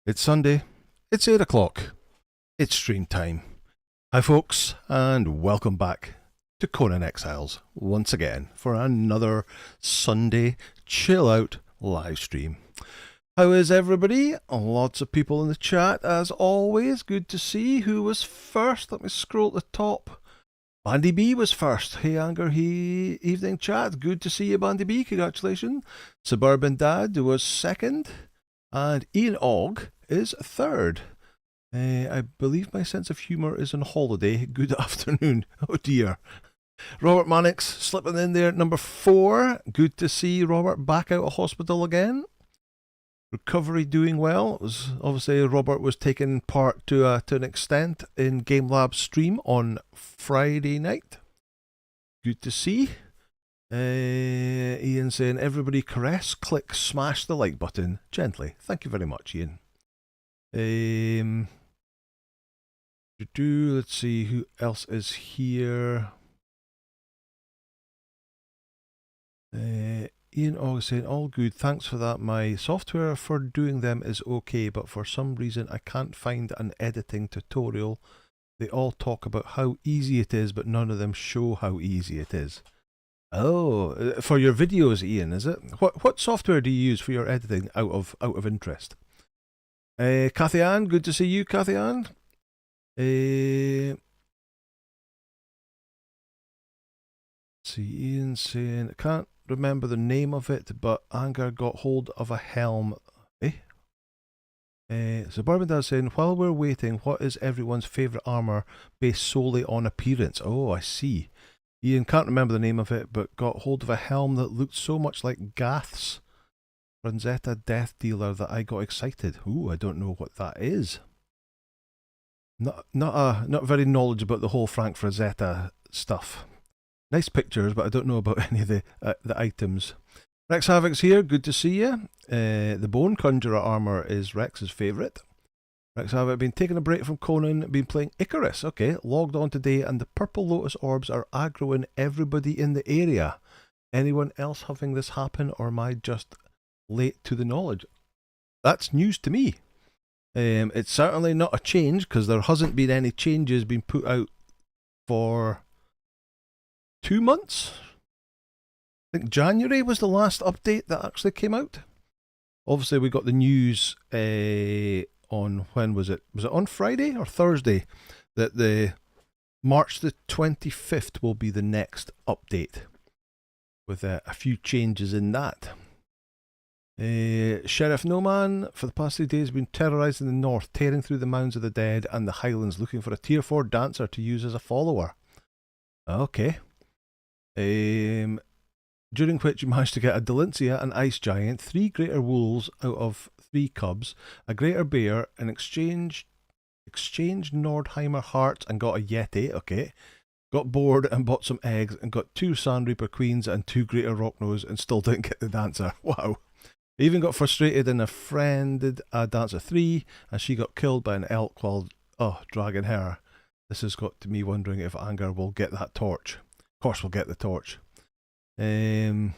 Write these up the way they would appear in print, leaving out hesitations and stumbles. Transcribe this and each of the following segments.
It's Sunday, it's 8 o'clock, it's stream time. Hi folks, and welcome back to Conan Exiles once again for another Sunday chill out live stream. How is everybody? Lots of people in the chat as always, good to see. Who was first? Let me scroll at the top. Bandy B was first. Hey Anger, hey evening chat, good to see you Bandy B, congratulations. Suburban Dad was second, and Ian Ogg is third. I believe my sense of humour is on holiday. Good afternoon. Oh dear. Robert Mannix slipping in there at number 4. Good to see Robert back out of hospital again. Recovery doing well. It was obviously Robert was taking part to an extent in Game Lab's stream on Friday night. Good to see. Ian saying, everybody caress, click, smash the like button gently. Thank you very much, Ian. Let's see who else is here. Ian August saying, all good, thanks for that. My software for doing them is okay, but for some reason I can't find an editing tutorial. They all talk about how easy it is, but none of them show how easy it is. Oh, for your videos, Ian, is it? What software do you use for your editing out of interest? Cathy Ann, good to see you, Cathy Ann. Let's see, Ian saying, I can't remember the name of it, but Anger got hold of a helm. Suburban Dad saying, while we're waiting, what is everyone's favourite armour based solely on appearance? Oh, I see. Ian can't remember the name of it, but got hold of a helm that looked so much like Gath's Franzetta Death Dealer that I got excited. Ooh, I don't know what that is. Not very knowledgeable about the whole Frank Frazetta stuff. Nice pictures, but I don't know about any of the items. Rex Havoc's here, good to see you. The Bone Conjurer armour is Rex's favourite. Rex Havoc, been taking a break from Conan, been playing Icarus. Okay, logged on today, and the purple lotus orbs are aggroing everybody in the area. Anyone else having this happen, or am I just late to the knowledge? That's news to me. It's certainly not a change, because there hasn't been any changes being put out for 2 months. I think January was the last update that actually came out. Obviously, we got the news on, when was it? Was it on Friday or Thursday? That the March the 25th will be the next update, with a few changes in that. Sheriff Noman, for the past 3 days, been terrorising the north, tearing through the mounds of the dead and the highlands, looking for a tier 4 dancer to use as a follower. Okay. During which you managed to get a Delincia, an ice giant, 3 greater wolves out of 3 cubs, a greater bear, an exchanged Nordheimer hearts, and got a Yeti. Okay. Got bored and bought some eggs and got 2 Sand Reaper queens and 2 greater Rocknose and still didn't get the dancer. Wow. Even got frustrated and friended a dancer 3, and she got killed by an elk while dragging her. This has got to me wondering if Anger will get that torch. Of course we'll get the torch. DC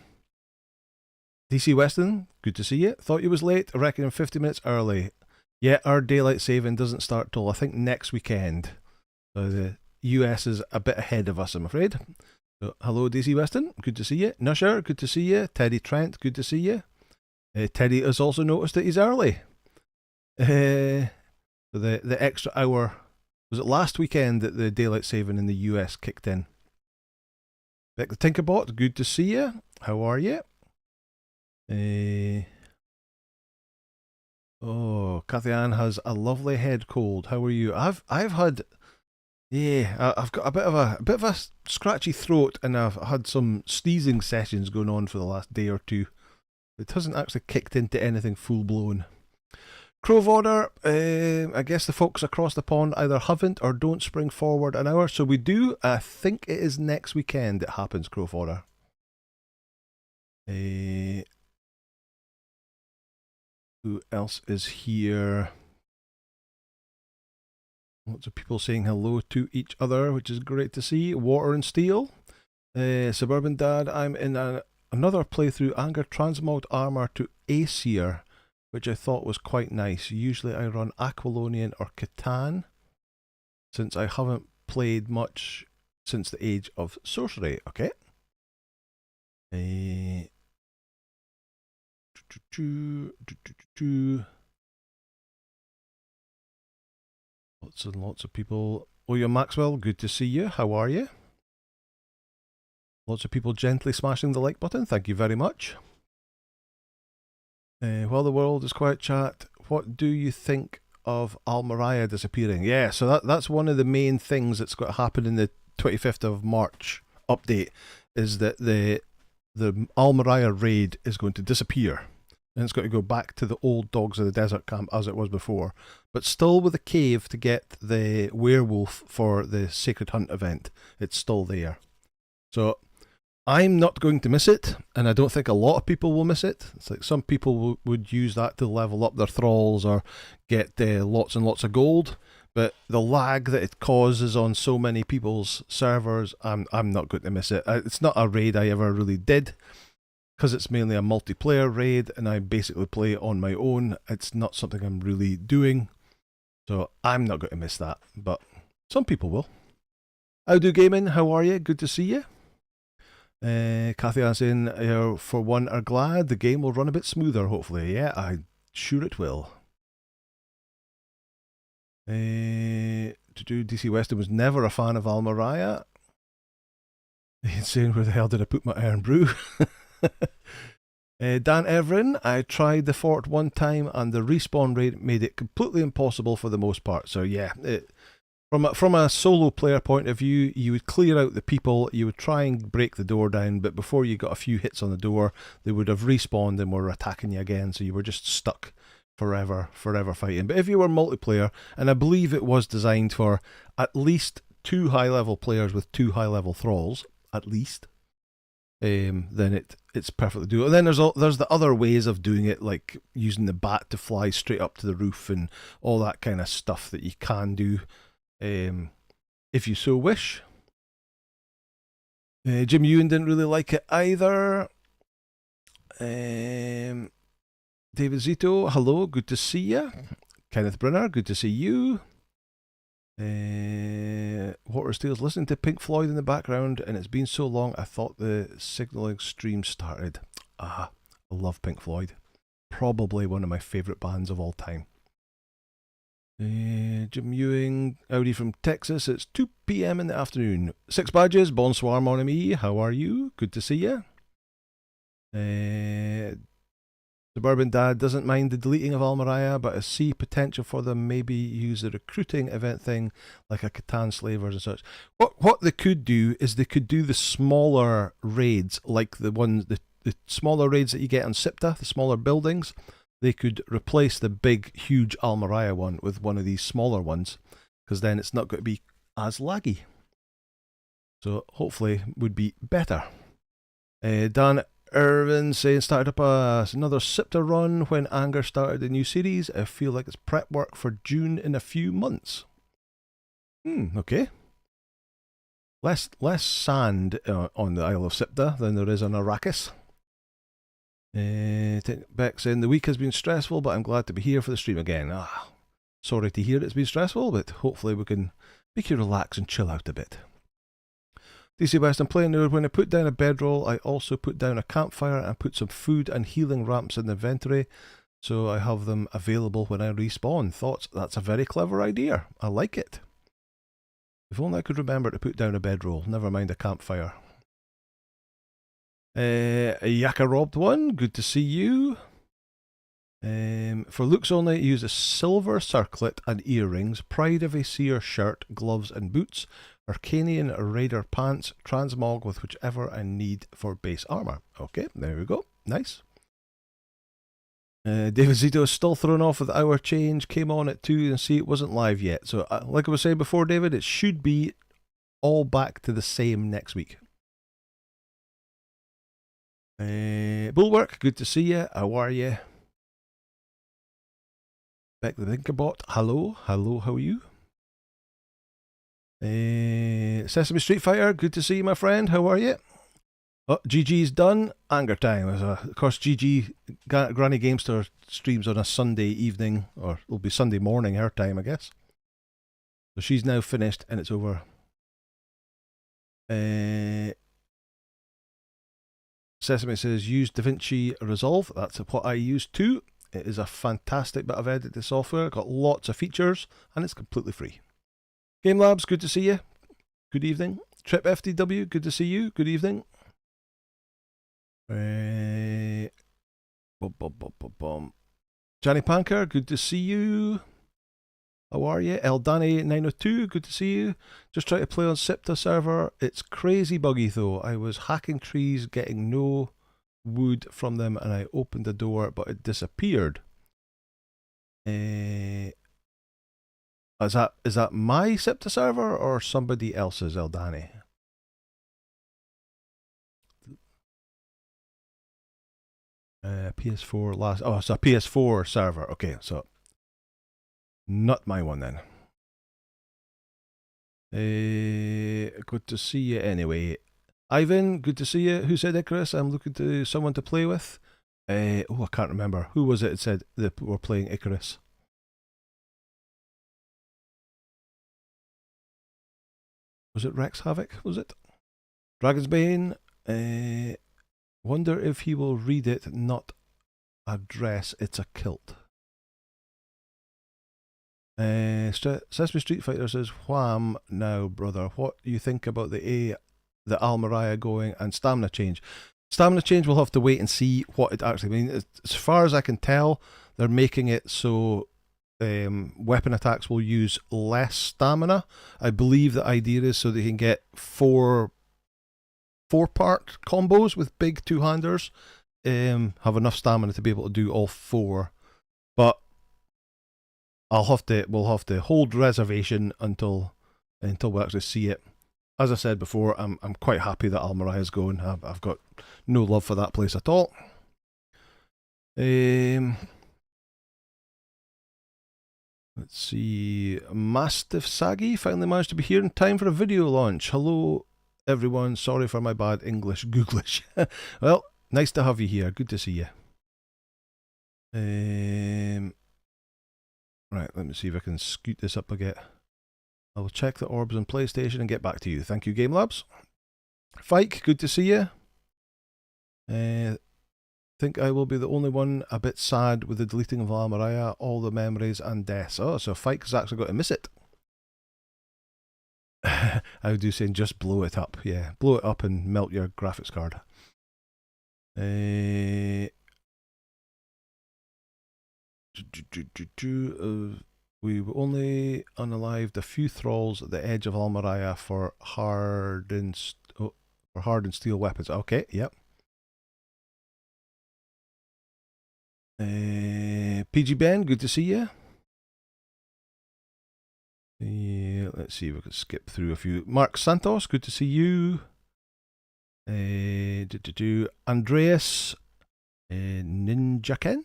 Weston, good to see you. Thought you was late. I reckon I'm 50 minutes early. Yeah, our daylight saving doesn't start till I think next weekend. So the US is a bit ahead of us, I'm afraid. So, hello DC Weston, good to see you. Nusher, good to see you. Teddy Trent, good to see you. Teddy has also noticed that he's early. So the extra hour, was it last weekend that the daylight saving in the US kicked in? Beck the Tinkerbot, good to see you. How are you? Cathy Ann has a lovely head cold. How are you? I've had, I've got a bit of a scratchy throat, and I've had some sneezing sessions going on for the last day or two. It hasn't actually kicked into anything full blown. Crove Order, I guess the folks across the pond either haven't or don't spring forward an hour, so we do. I think it is next weekend it happens, Crove Order. Who else is here? Lots of people saying hello to each other, which is great to see. Water and Steel. Suburban Dad, I'm in another playthrough. Anger transmog armor to Aesir. which I thought was quite nice. Usually I run Aquilonian or Catan, since I haven't played much since the age of sorcery. Okay. Lots and lots of people. William Maxwell, good to see you. How are you? Lots of people gently smashing the like button. Thank you very much. While the world is quiet, chat, what do you think of Almaria disappearing? Yeah, so that's one of the main things that's got to happen in the 25th of March update, is that the Almaria raid is going to disappear. And it's got to go back to the old Dogs of the Desert camp as it was before. But still with a cave to get the werewolf for the Sacred Hunt event. It's still there. So I'm not going to miss it, and I don't think a lot of people will miss it. It's like some people would use that to level up their thralls or get lots and lots of gold. But the lag that it causes on so many people's servers, I'm not going to miss it. It's not a raid I ever really did, because it's mainly a multiplayer raid and I basically play on my own. It's not something I'm really doing, so I'm not going to miss that, but some people will. How do gaming? How are you? Good to see you. Kathy Ann saying, for one, are glad the game will run a bit smoother, hopefully. Yeah, I'm sure it will. DC Weston was never a fan of Almaria. He's saying, where the hell did I put my iron brew? Dan Everin, I tried the fort one time and the respawn rate made it completely impossible for the most part. So yeah, from a solo player point of view, you would clear out the people, you would try and break the door down, but before you got a few hits on the door, they would have respawned and were attacking you again, so you were just stuck forever fighting. But if you were multiplayer, and I believe it was designed for at least 2 high-level players with 2 high-level thralls, at least, then it's perfectly doable. And then there's the other ways of doing it, like using the bat to fly straight up to the roof and all that kind of stuff that you can do, if you so wish. Jim Ewan didn't really like it either. David Zito, hello, good to see you. Kenneth Brunner, good to see you. Water Steel's listening to Pink Floyd in the background, and it's been so long I thought the signalling stream started. I love Pink Floyd. Probably one of my favourite bands of all time. Jim Ewing, Audi from Texas. It's 2 PM in the afternoon. 6 badges, bonsoir mon ami. How are you? Good to see you. Suburban Dad doesn't mind the deleting of Almaria, but I see potential for them maybe use the recruiting event thing like a Catan slavers and such. What they could do is they could do the smaller raids, like the smaller raids that you get on Sipta, the smaller buildings. They could replace the big, huge Almaria one with one of these smaller ones, because then it's not going to be as laggy. So hopefully would be better. Dan Irvin saying, started up another Sipta run when Anger started the new series. I feel like it's prep work for June in a few months. Okay. Less sand on the Isle of Sipta than there is on Arrakis. Beck saying, the week has been stressful, but I'm glad to be here for the stream again. Sorry to hear it's been stressful, but hopefully we can make you relax and chill out a bit. DC West, I'm playing now. When I put down a bedroll, I also put down a campfire and put some food and healing ramps in the inventory, so I have them available when I respawn. Thoughts? That's a very clever idea. I like it. If only I could remember to put down a bedroll, never mind a campfire. Yaka Robbed One, good to see you. For looks only, use a silver circlet and earrings, Pride of a Seer shirt, gloves and boots, Arcanian Raider pants, transmog with whichever I need for base armor. Okay, there we go. Nice. David Zito is still thrown off with the hour change, came on at 2 and see it wasn't live yet. So like I was saying before, David, it should be all back to the same next week. Bulwark, good to see you. How are you? Beck the Thinkerbot, hello, how are you? Sesame Street Fighter, good to see you, my friend. How are you? Oh, GG's done. Anger time. Of course, GG Granny Gamester streams on a Sunday evening, or it'll be Sunday morning her time, I guess. So she's now finished and it's over. Sesame says use DaVinci Resolve. That's what I use too. It is a fantastic bit of editing software. Got lots of features and it's completely free. Game Labs, good to see you. Good evening. Trip FDW, good to see you. Good evening. Johnny Panker, good to see you. How are you? Eldani 902, good to see you. Just try to play on Sipta server. It's crazy buggy though. I was hacking trees, getting no wood from them, and I opened the door, but it disappeared. Is that my Sipta server or somebody else's, Eldani? PS4 last. Oh, it's a PS4 server. Okay, so not my one then. Good to see you anyway. Ivan, good to see you. Who said Icarus? I'm looking to someone to play with. I can't remember. Who was it that said that we're playing Icarus? Was it Rex Havoc? Was it? Dragon's Bane. Wonder if he will read it, not a dress, it's a kilt. Sesame Street Fighter says, wham now, brother. What do you think about the Almariah going and stamina change? Stamina change, we'll have to wait and see what it actually means. As far as I can tell, they're making it so weapon attacks will use less stamina. I believe the idea is so they can get four-part combos with big two-handers, have enough stamina to be able to do all four. But we'll have to hold reservation until we actually see it. As I said before, I'm quite happy that Almariah is going. I've got no love for that place at all. Let's see. Mastiff Saggy finally managed to be here in time for a video launch. Hello, everyone. Sorry for my bad English Googlish. Well, nice to have you here. Good to see you. Right, let me see if I can scoot this up a bit. I will check the orbs on PlayStation and get back to you. Thank you, Game Labs. Fike, good to see you. Think I will be the only one a bit sad with the deleting of Almariah, all the memories and deaths. Oh, so Fike has actually got to miss it. I would do saying just blow it up. Yeah, blow it up and melt your graphics card. We only unalived a few thralls at the edge of Almariah for hardened steel weapons. Okay, yep. PG Ben, good to see you. Let's see if we can skip through a few. Mark Santos, good to see you. Andreas Ninjaken.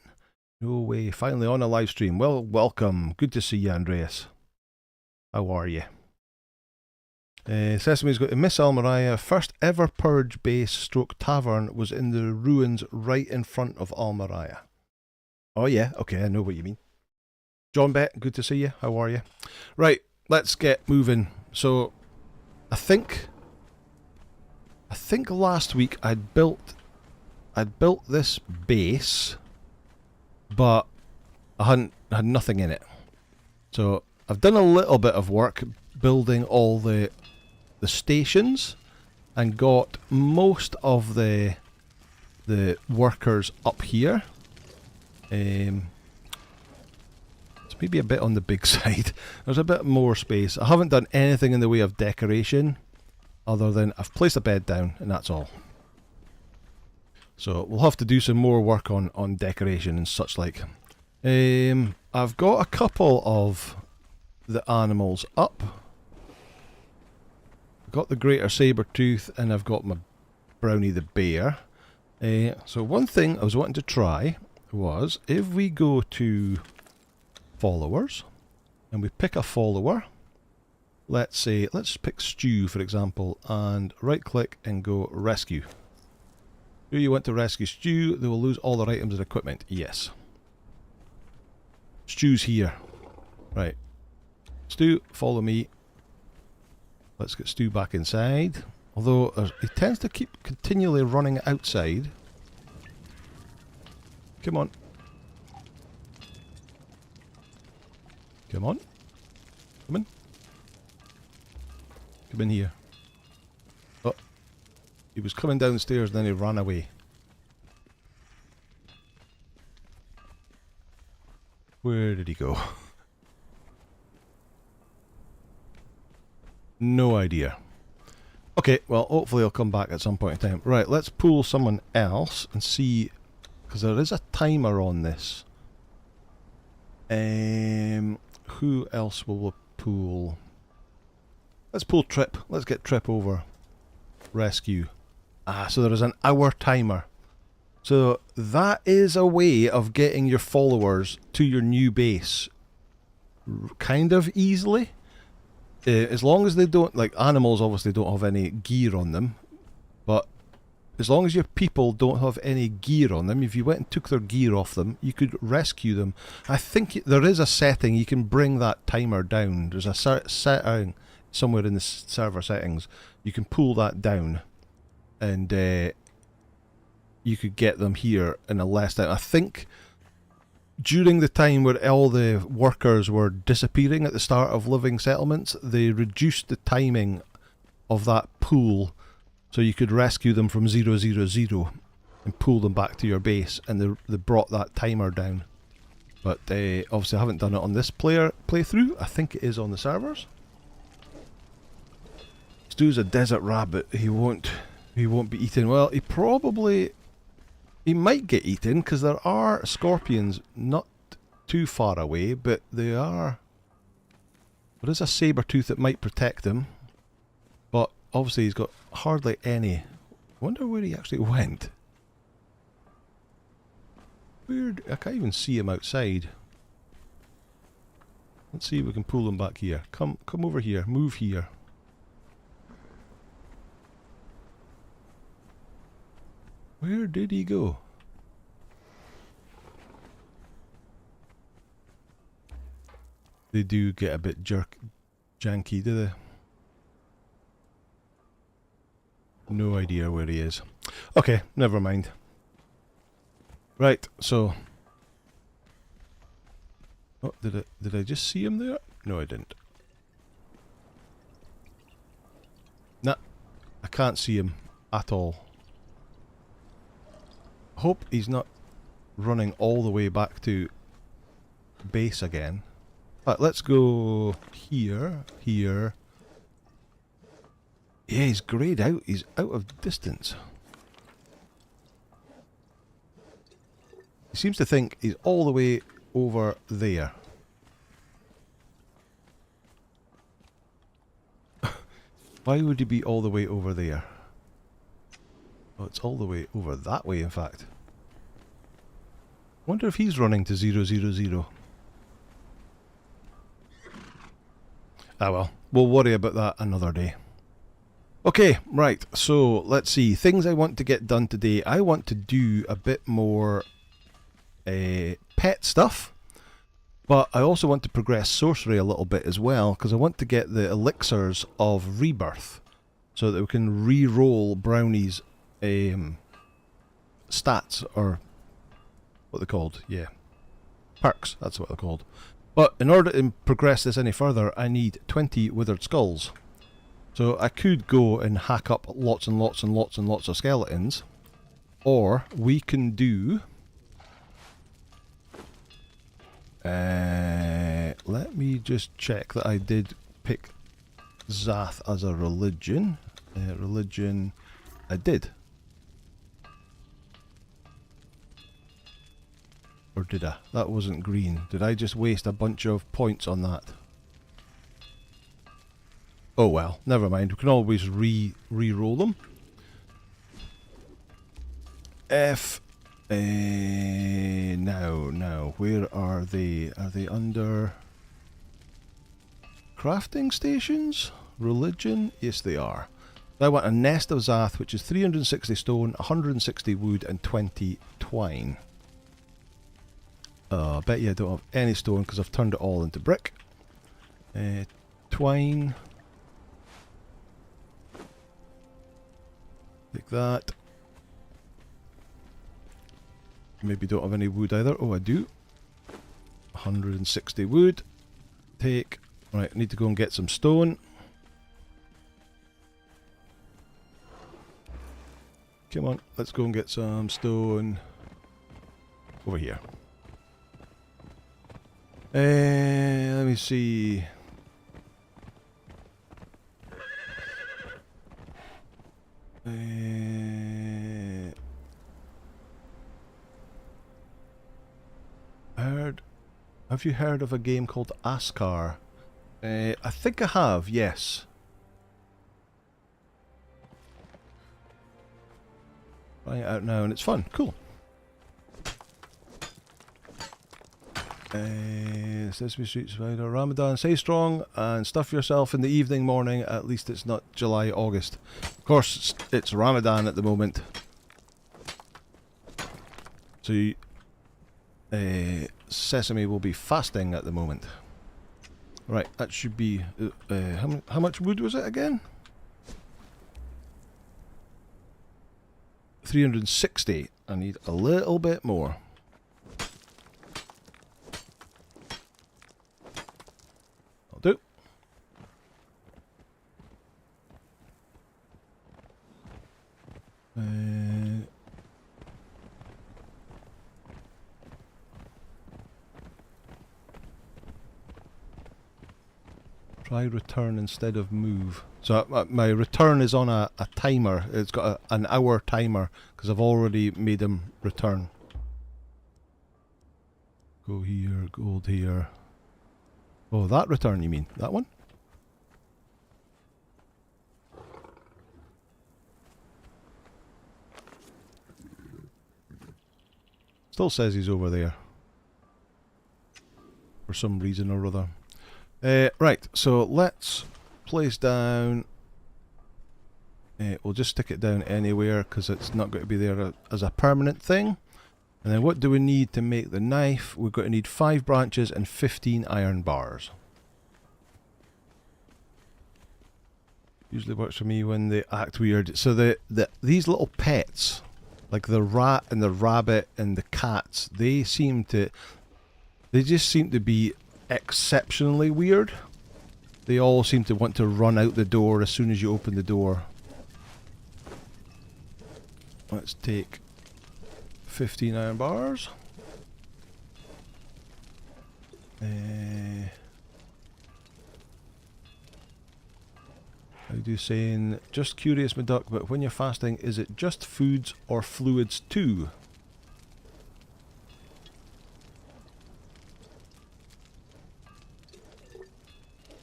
No way, finally on a live stream. Well, welcome. Good to see you, Andreas. How are you? Sesame's got to miss Almariah. First ever Purge base stroke tavern was in the ruins right in front of Almariah. Oh yeah, okay, I know what you mean. John Bet, good to see you. How are you? Right, let's get moving. So, I think last week I'd built this base, but I had nothing in it. So I've done a little bit of work building all the stations and got most of the workers up here. It's maybe a bit on the big side. There's a bit more space. I haven't done anything in the way of decoration other than I've placed a bed down and that's all. So we'll have to do some more work on decoration and such like. I've got a couple of the animals up. I've got the greater saber-tooth and I've got my Brownie the bear. So one thing I was wanting to try was if we go to followers and we pick a follower, let's pick Stew for example, and right click and go rescue. Do you want to rescue Stew? They will lose all their items and equipment. Yes. Stew's here. Right. Stew, follow me. Let's get Stew back inside. Although he tends to keep continually running outside. Come on. Come on. Come in. Come in here. Oh. He was coming downstairs and then he ran away. Where did he go? No idea. Okay, well, hopefully he'll come back at some point in time. Right, let's pull someone else and see, because there is a timer on this. Who else will we pull? Let's pull Trip. Let's get Trip over. Rescue. Ah, so there is an hour timer. So that is a way of getting your followers to your new base kind of easily. As long as they don't, like animals obviously don't have any gear on them, but as long as your people don't have any gear on them, if you went and took their gear off them, you could rescue them. I think there is a setting, you can bring that timer down. There's a setting somewhere in the server settings. You can pull that down and you could get them here in a less time. I think during the time where all the workers were disappearing at the start of living settlements, they reduced the timing of that pool so you could rescue them from 000 and pull them back to your base, and they brought that timer down. But obviously I haven't done it on this playthrough. I think it is on the servers. Stu's a desert rabbit. He won't be eaten. Well, he might get eaten because there are scorpions not too far away, but there is a saber tooth that might protect him, but obviously he's got hardly any. I wonder where he actually went. Weird. I can't even see him outside. Let's see if we can pull him back here. Come over here. Move here. Where did he go? They do get a bit janky, do they? No idea where he is. Okay, never mind. Right, so... Oh, did I just see him there? No, I didn't. Nah, I can't see him at all. Hope he's not running all the way back to base again. Right, let's go here, here. Yeah, he's greyed out. He's out of distance. He seems to think he's all the way over there. Why would he be all the way over there? Oh, it's all the way over that way, in fact. Wonder if he's running to 000. Ah well, we'll worry about that another day. Okay, right, so let's see. Things I want to get done today. I want to do a bit more pet stuff, but I also want to progress sorcery a little bit as well, because I want to get the elixirs of rebirth so that we can re-roll Brownie's stats, or what they're called, yeah. Perks, that's what they're called. But in order to progress this any further, I need 20 withered skulls. So I could go and hack up lots and lots and lots and lots of skeletons, or we can do... let me just check that I did pick Zath as a religion. Religion, I did. Or did I? That wasn't green. Did I just waste a bunch of points on that? Oh well, never mind. We can always re-roll them. Now, where are they? Are they under crafting stations? Religion? Yes, they are. I want a nest of Zath, which is 360 stone, 160 wood, and 20 twine. I bet you I don't have any stone because I've turned it all into brick. Twine. Take that. Maybe don't have any wood either. Oh, I do. 160 wood. Take. Right, I need to go and get some stone. Come on, let's go and get some stone. Over here. Let me see. Have you heard of a game called Askar? I think I have, yes. Trying it out now and it's fun. Cool. Sesame Street Spider, Ramadan, stay strong and stuff yourself in the evening, morning. At least it's not July, August. Of course, it's Ramadan at the moment. So you, Sesame will be fasting at the moment. Right, that should be... how much wood was it again? 360. I need a little bit more. I'll do. Try return instead of move. So my return is on a timer. It's got an hour timer because I've already made him return. Go here, gold here. Oh, that return you mean? That one? Still says he's over there. For some reason or other. Right, so let's place down... we'll just stick it down anywhere because it's not going to be there as a permanent thing. And then what do we need to make the knife? We're going to need 5 branches and 15 iron bars. Usually works for me when they act weird. So these little pets, like the rat and the rabbit and the cats, they just seem to be exceptionally weird. They all seem to want to run out the door as soon as you open the door. Let's take 15 iron bars. How do you saying? Just curious, my duck, but when you're fasting, is it just foods or fluids too?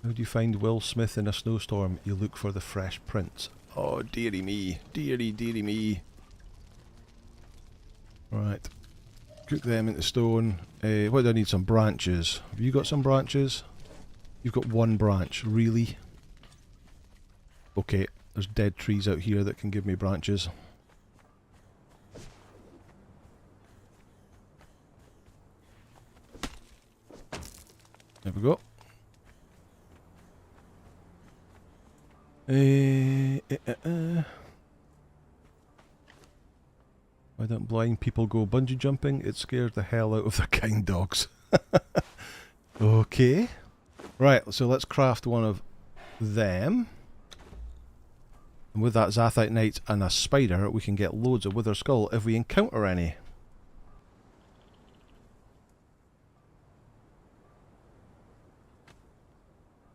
How do you find Will Smith in a snowstorm? You look for the Fresh Prince. Oh, dearie me. Dearie, dearie me. Right. Cook them into stone. What do I need? Some branches. Have you got some branches? You've got 1 branch. Really? Okay. There's dead trees out here that can give me branches. There we go. Why don't blind people go bungee jumping? It scares the hell out of the kind dogs. Okay. Right, so let's craft one of them. And with that Zathite Knight and a spider, we can get loads of Wither Skull if we encounter any.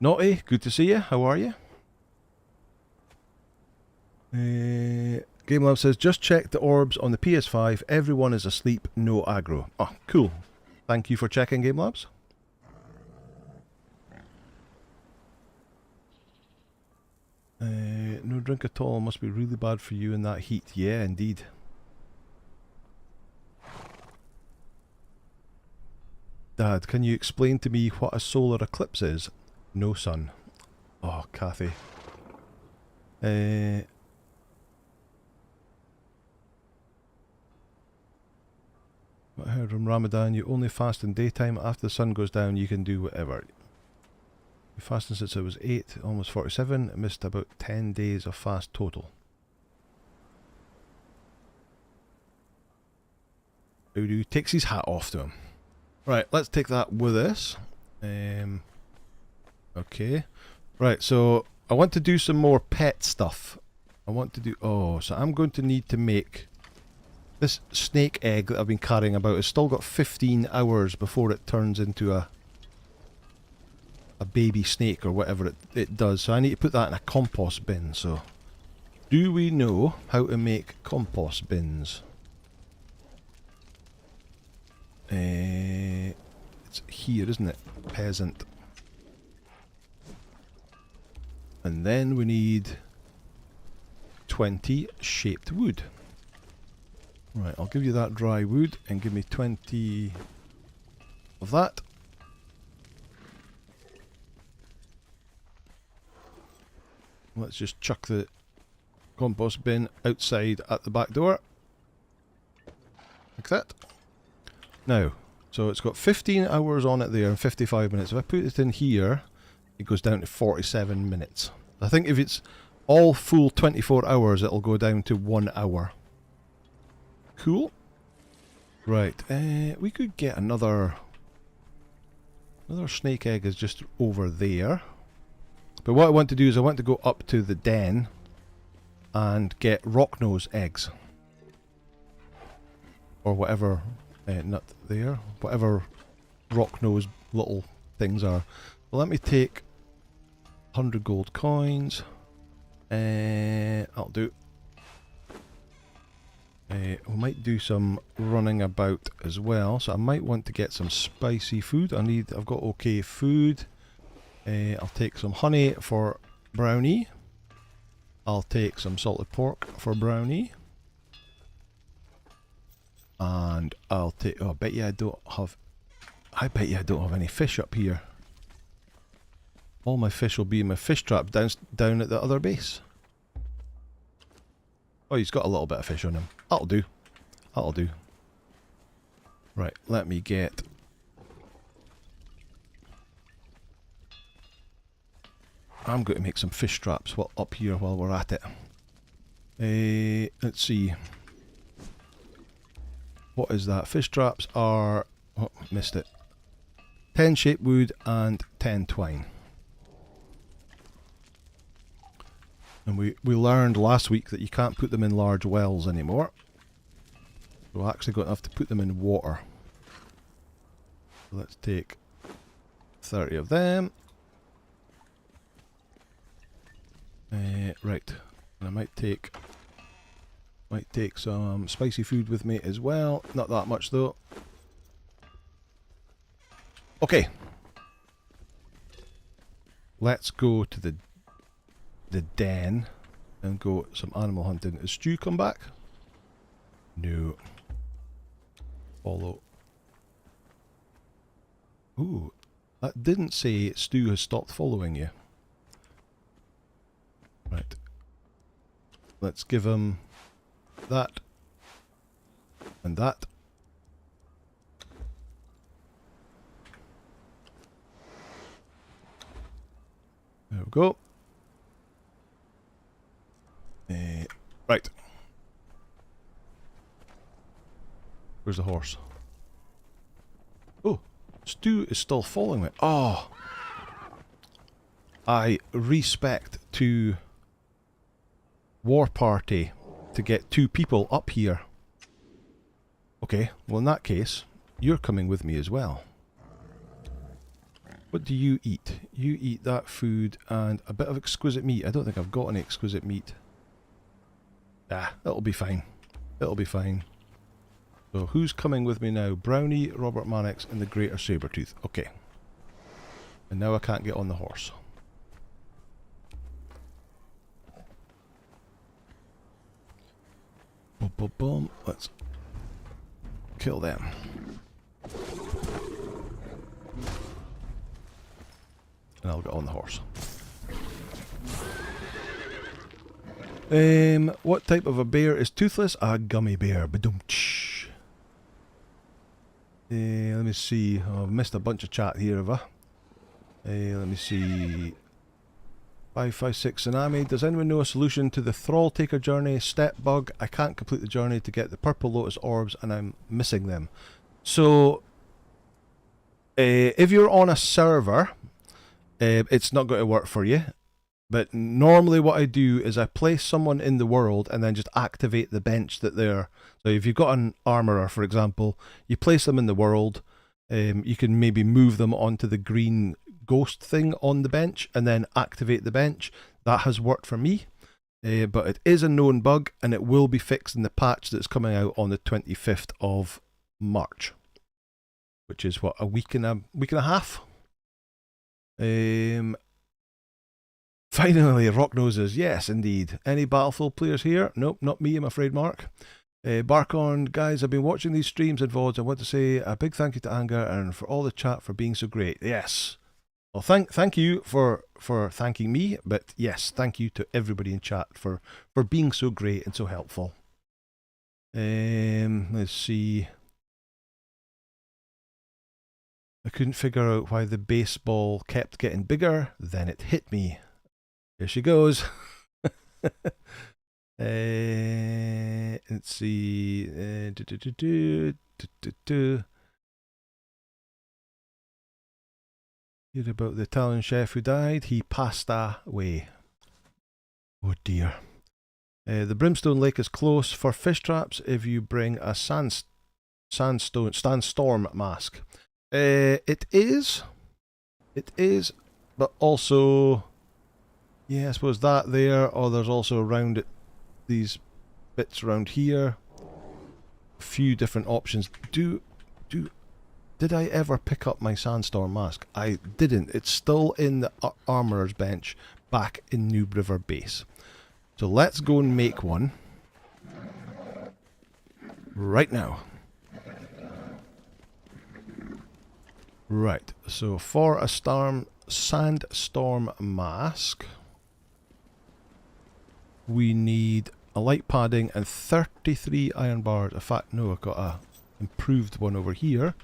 Naughty, good to see you. How are you? GameLab says, just check the orbs on the PS5. Everyone is asleep, no aggro. Oh, cool. Thank you for checking, GameLabs. No drink at all. Must be really bad for you in that heat. Yeah, indeed. Dad, can you explain to me what a solar eclipse is? No, son. Oh, Kathy. I heard from Ramadan, you only fast in daytime. After the sun goes down, you can do whatever. You fasted since I was 8, almost 47. I missed about 10 days of fast total. Udu takes his hat off to him. Right, let's take that with us. Okay. Right, so I want to do some more pet stuff. I want to do... Oh, so I'm going to need to make... This snake egg that I've been carrying about has still got 15 hours before it turns into a baby snake or whatever it does. So I need to put that in a compost bin. So do we know how to make compost bins? It's here, isn't it? Peasant. And then we need 20 shaped wood. Right, I'll give you that dry wood and give me 20 of that. Let's just chuck the compost bin outside at the back door. Like that. Now, so it's got 15 hours on it there and 55 minutes. If I put it in here, it goes down to 47 minutes. I think if it's all full 24 hours, it'll go down to 1 hour. Cool. Right, we could get another snake egg is just over there. But what I want to do is I want to go up to the den and get Rocknose Eggs. Or whatever, not there, whatever Rocknose little things are. Well, let me take 100 gold coins. I'll do. We might do some running about as well, so I might want to get some spicy food. I've got okay food. I'll take some honey for Brownie. I'll take some salted pork for Brownie. And I'll take, oh, I bet you I don't have any fish up here. All my fish will be in my fish trap down at the other base. Oh, he's got a little bit of fish on him. That'll do. That'll do. Right, let me get... I'm going to make some fish traps up here while we're at it. Let's see. What is that? Fish traps are... Oh, missed it. 10 shape wood and 10 twine. And we learned last week that you can't put them in large wells anymore. So we're actually going to have to put them in water. So let's take 30 of them. Right. And I might take some spicy food with me as well. Not that much though. Okay. Let's go to the den and go some animal hunting. Has Stu come back? No. Follow. Ooh, that didn't say Stu has stopped following you. Right. Let's give him that and that. There we go. Right. Where's the horse? Oh, Stu is still following me. Oh, I respect to war party to get 2 people up here. Okay, well in that case, you're coming with me as well. What do you eat? You eat that food and a bit of exquisite meat. I don't think I've got any exquisite meat. Ah, it'll be fine. It'll be fine. So who's coming with me now? Brownie, Robert Mannix and the Greater Sabretooth. Okay. And now I can't get on the horse. Boom, boom, boom. Let's kill them. And I'll get on the horse. What type of a bear is toothless? A gummy bear. Ba-dum-tsh. Let me see. Oh, I've missed a bunch of chat here, have I? Let me see. 556 Tsunami. Does anyone know a solution to the Thrall Taker journey? Step bug. I can't complete the journey to get the purple lotus orbs and I'm missing them. So, if you're on a server, it's not going to work for you. But normally what I do is I place someone in the world and then just activate the bench that they're... So if you've got an armourer, for example, you place them in the world, you can maybe move them onto the green ghost thing on the bench and then activate the bench. That has worked for me, but it is a known bug and it will be fixed in the patch that's coming out on the 25th of March, which is what, a week and a half? Finally, Rocknoses. Yes, indeed. Any Battlefield players here? Nope, not me, I'm afraid, Mark. Bark on, guys, I've been watching these streams and VODs. I want to say a big thank you to Anger and for all the chat for being so great. Yes. Well, thank you for thanking me, but yes, thank you to everybody in chat for being so great and so helpful. Let's see. I couldn't figure out why the baseball kept getting bigger. Then it hit me. Here she goes. Let's see. Hear about the Italian chef who died. He passed away. Oh dear. The Brimstone Lake is close for fish traps if you bring a sandstorm mask. It is, but also... Yeah, I suppose that there, or there's also around it, these bits around here. A few different options. Did I ever pick up my sandstorm mask? I didn't. It's still in the armourer's bench back in Noob River Base. So let's go and make one. Right now. Right, so for a sandstorm mask... we need a light padding and 33 iron bars. In fact, no, I've got a improved one over here,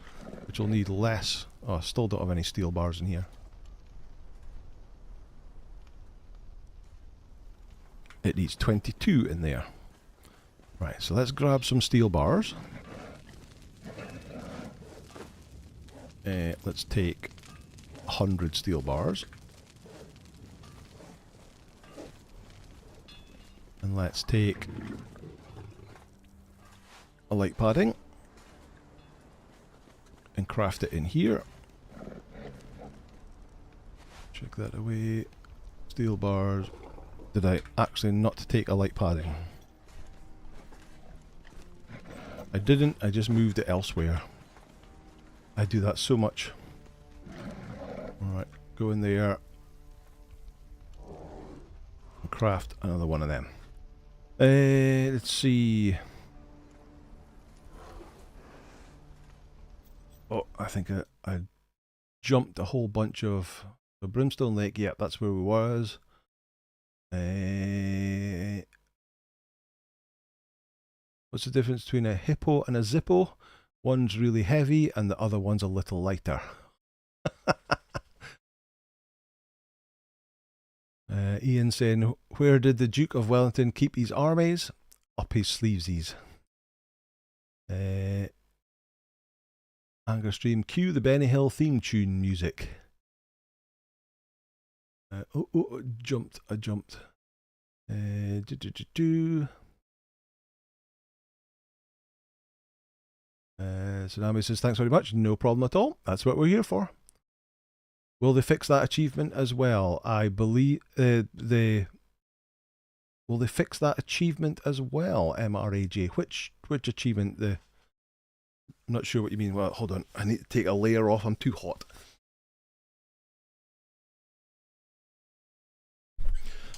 which will need less. Oh, I still don't have any steel bars in here. It needs 22 in there. Right, so let's grab some steel bars. Let's take 100 steel bars. And let's take a light padding and craft it in here. Check that away. Steel bars. Did I actually not take a light padding? I didn't, I just moved it elsewhere. I do that so much. Alright, go in there and craft another one of them. Let's see. Oh, I think I jumped a whole bunch of... The Brimstone Lake, yeah, that's where we was. What's the difference between a hippo and a zippo? One's really heavy and the other one's a little lighter. Ian saying, where did the Duke of Wellington keep his armies? Up his sleevesies. Anger stream, cue the Benny Hill theme tune music. I jumped. Tsunami says, thanks very much. No problem at all. That's what we're here for. Will they fix that achievement as well? I believe will they fix that achievement as well, MRAJ? Which achievement? I'm not sure what you mean. Well, hold on. I need to take a layer off. I'm too hot.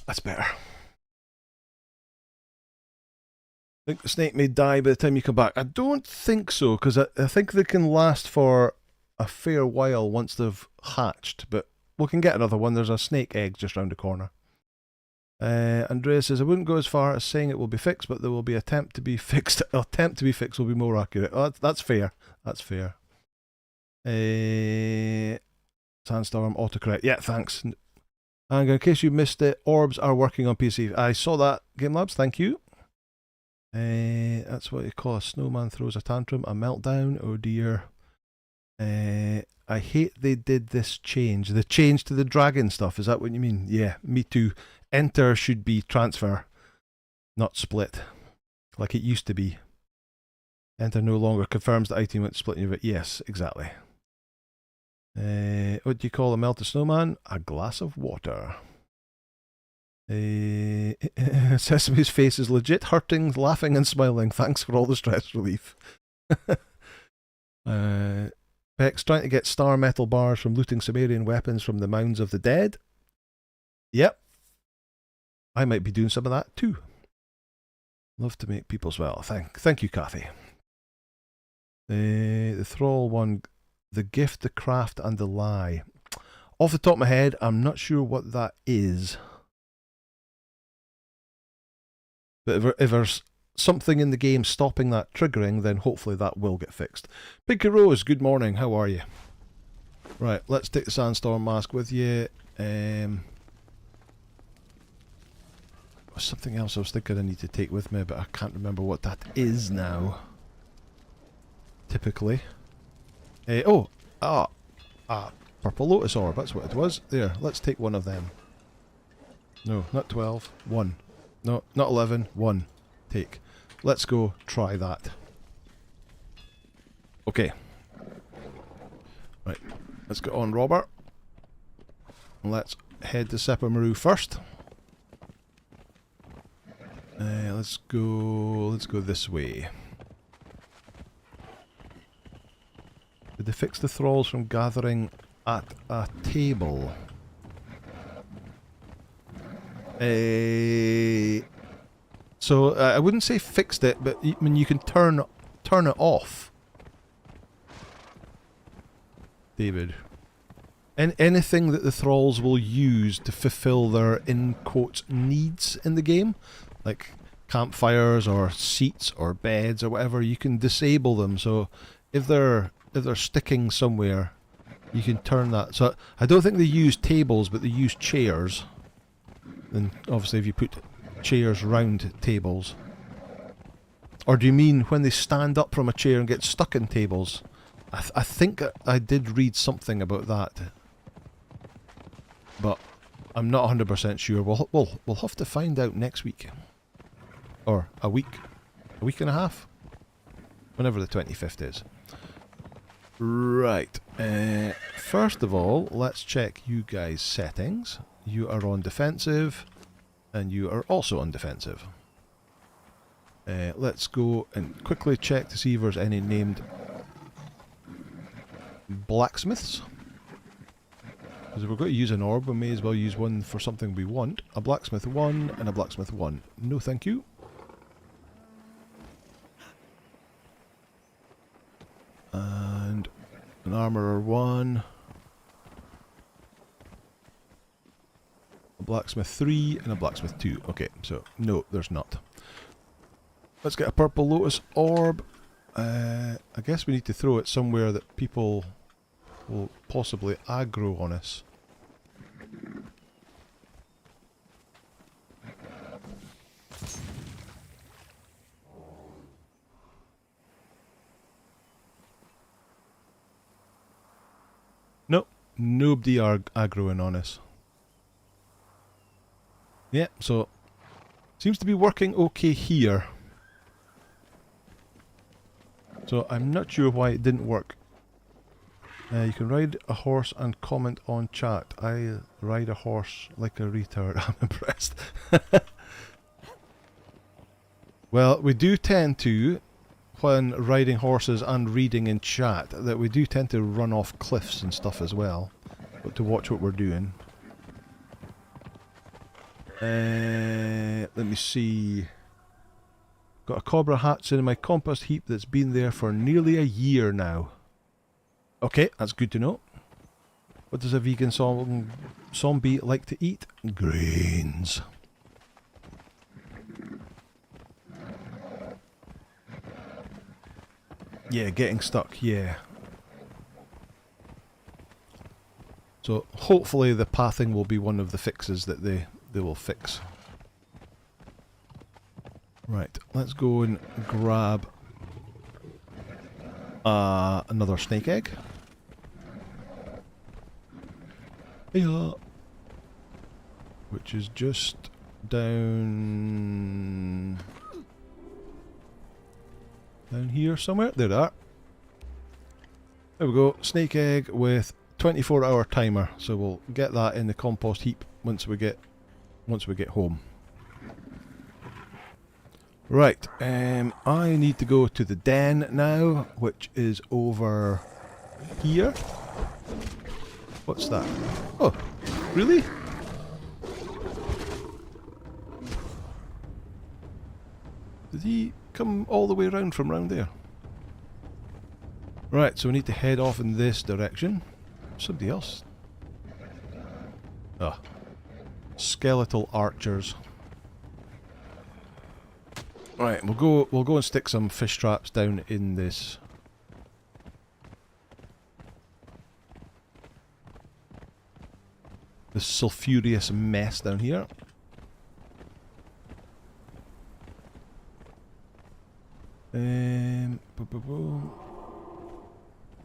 That's better. I think the snake may die by the time you come back. I don't think so, because I think they can last for a fair while once they've hatched, but we can get another one. There's a snake egg just round the corner. Andrea says, I wouldn't go as far as saying it will be fixed, but there will be attempt to be fixed. Attempt to be fixed will be more accurate. Oh, that's fair. That's fair. Sandstorm autocorrect. Yeah, thanks. And in case you missed it, orbs are working on PC. I saw that, Game Labs. Thank you. That's what you call a snowman throws a tantrum, a meltdown. Oh dear. I hate they did this change. The change to the dragon stuff. Is that what you mean? Yeah, me too. Enter should be transfer, not split, like it used to be. Enter no longer confirms the item went splitting of it. Yes, exactly. What do you call a melted snowman? A glass of water. Sesame's face is legit hurting, laughing and smiling. Thanks for all the stress relief. Beck's trying to get star metal bars from looting Sumerian weapons from the Mounds of the Dead. Yep. I might be doing some of that too. Love to make people swell. Thank you, Kathy. The Thrall one, the gift, the craft, and the lie. Off the top of my head, I'm not sure what that is. But if there's something in the game stopping that triggering, then hopefully that will get fixed. Pinky Rose, good morning, how are you? Right, let's take the Sandstorm Mask with you. Something else I was thinking I need to take with me, but I can't remember what that is now. Typically. Purple Lotus Orb, that's what it was. There, let's take one of them. No, not 12, 1. No, not 11, 1. Take. Let's go try that. Okay. Right, let's get on, Robert. Let's head to Sepamaru first. Let's go this way. Did they fix the thralls from gathering at a table? So I wouldn't say fixed it, but I mean you can turn it off. David. Anything that the thralls will use to fulfill their, in quotes, needs in the game, like campfires or seats or beds or whatever, you can disable them. So if they're sticking somewhere, you can turn that. So I don't think they use tables, but they use chairs. And obviously if you put chairs round tables. Or do you mean when they stand up from a chair and get stuck in tables? I think I did read something about that. But I'm not 100% sure. We'll have to find out next week. Or a week and a half? Whenever the 25th is. Right. First of all, let's check you guys' settings. You are on defensive, and you are also on defensive. Let's go and quickly check to see if there's any named blacksmiths. Because if we're going to use an orb, we may as well use one for something we want. A blacksmith 1 and a blacksmith 1. No thank you. And an armourer 1. A blacksmith 3 and a blacksmith 2. Okay, so no, there's not. Let's get a purple lotus orb. I guess we need to throw it somewhere that people will possibly aggro on us. Nope, nobody are aggroing on us. Yeah, so seems to be working okay here. So I'm not sure why it didn't work. You can ride a horse and comment on chat. I ride a horse like a retard. I'm impressed. Well, we do tend to, when riding horses and reading in chat, that we do tend to run off cliffs and stuff as well. But to watch what we're doing. Let me see. Got a cobra hatch in my compost heap that's been there for nearly a year now. Okay, that's good to know. What does a vegan zombie like to eat? Grains. Yeah, getting stuck, yeah. So hopefully the pathing will be one of the fixes that they will fix. Right, let's go and grab another snake egg. Yeah. Which is just down here somewhere. There they are. There we go. Snake egg with 24-hour timer. So we'll get that in the compost heap once we get home. Right. I need to go to the den now, which is over here. What's that? Oh, really? Did he come all the way around from round there? Right, so we need to head off in this direction. Somebody else. Ah. Skeletal archers. Right, we'll go and stick some fish traps down in this. This sulfurous mess down here.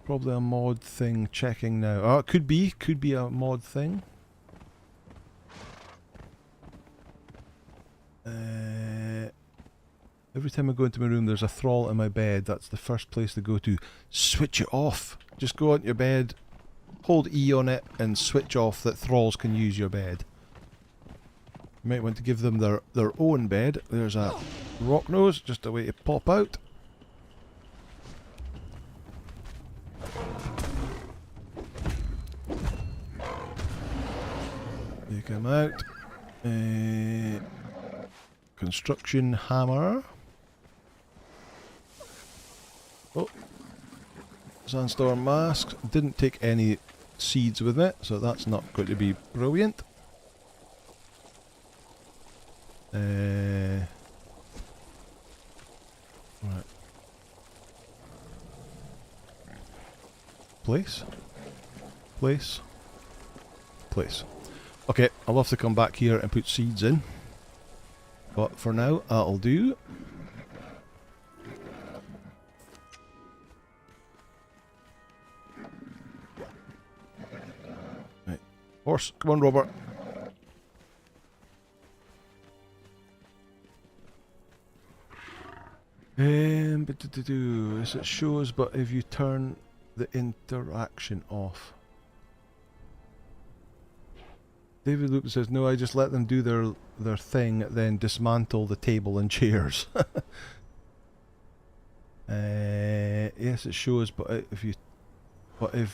Probably a mod thing checking now. Oh, it could be a mod thing. Every time I go into my room there's a thrall in my bed. That's the first place to go to. Switch it off. Just go on your bed, hold E on it and switch off that thralls can use your bed. You might want to give them their own bed. There's a Rocknose, just a way to pop out. Take him out. Construction hammer. Oh, sandstorm mask. Didn't take any seeds with it, so that's not going to be brilliant. Right. Place. Okay, I'll have to come back here and put seeds in. But for now, that'll do. Right. Horse, come on, Robert. Yes, it shows, but if you turn the interaction off. David Luke says, no, I just let them do their thing, then dismantle the table and chairs. Yes, it shows, but if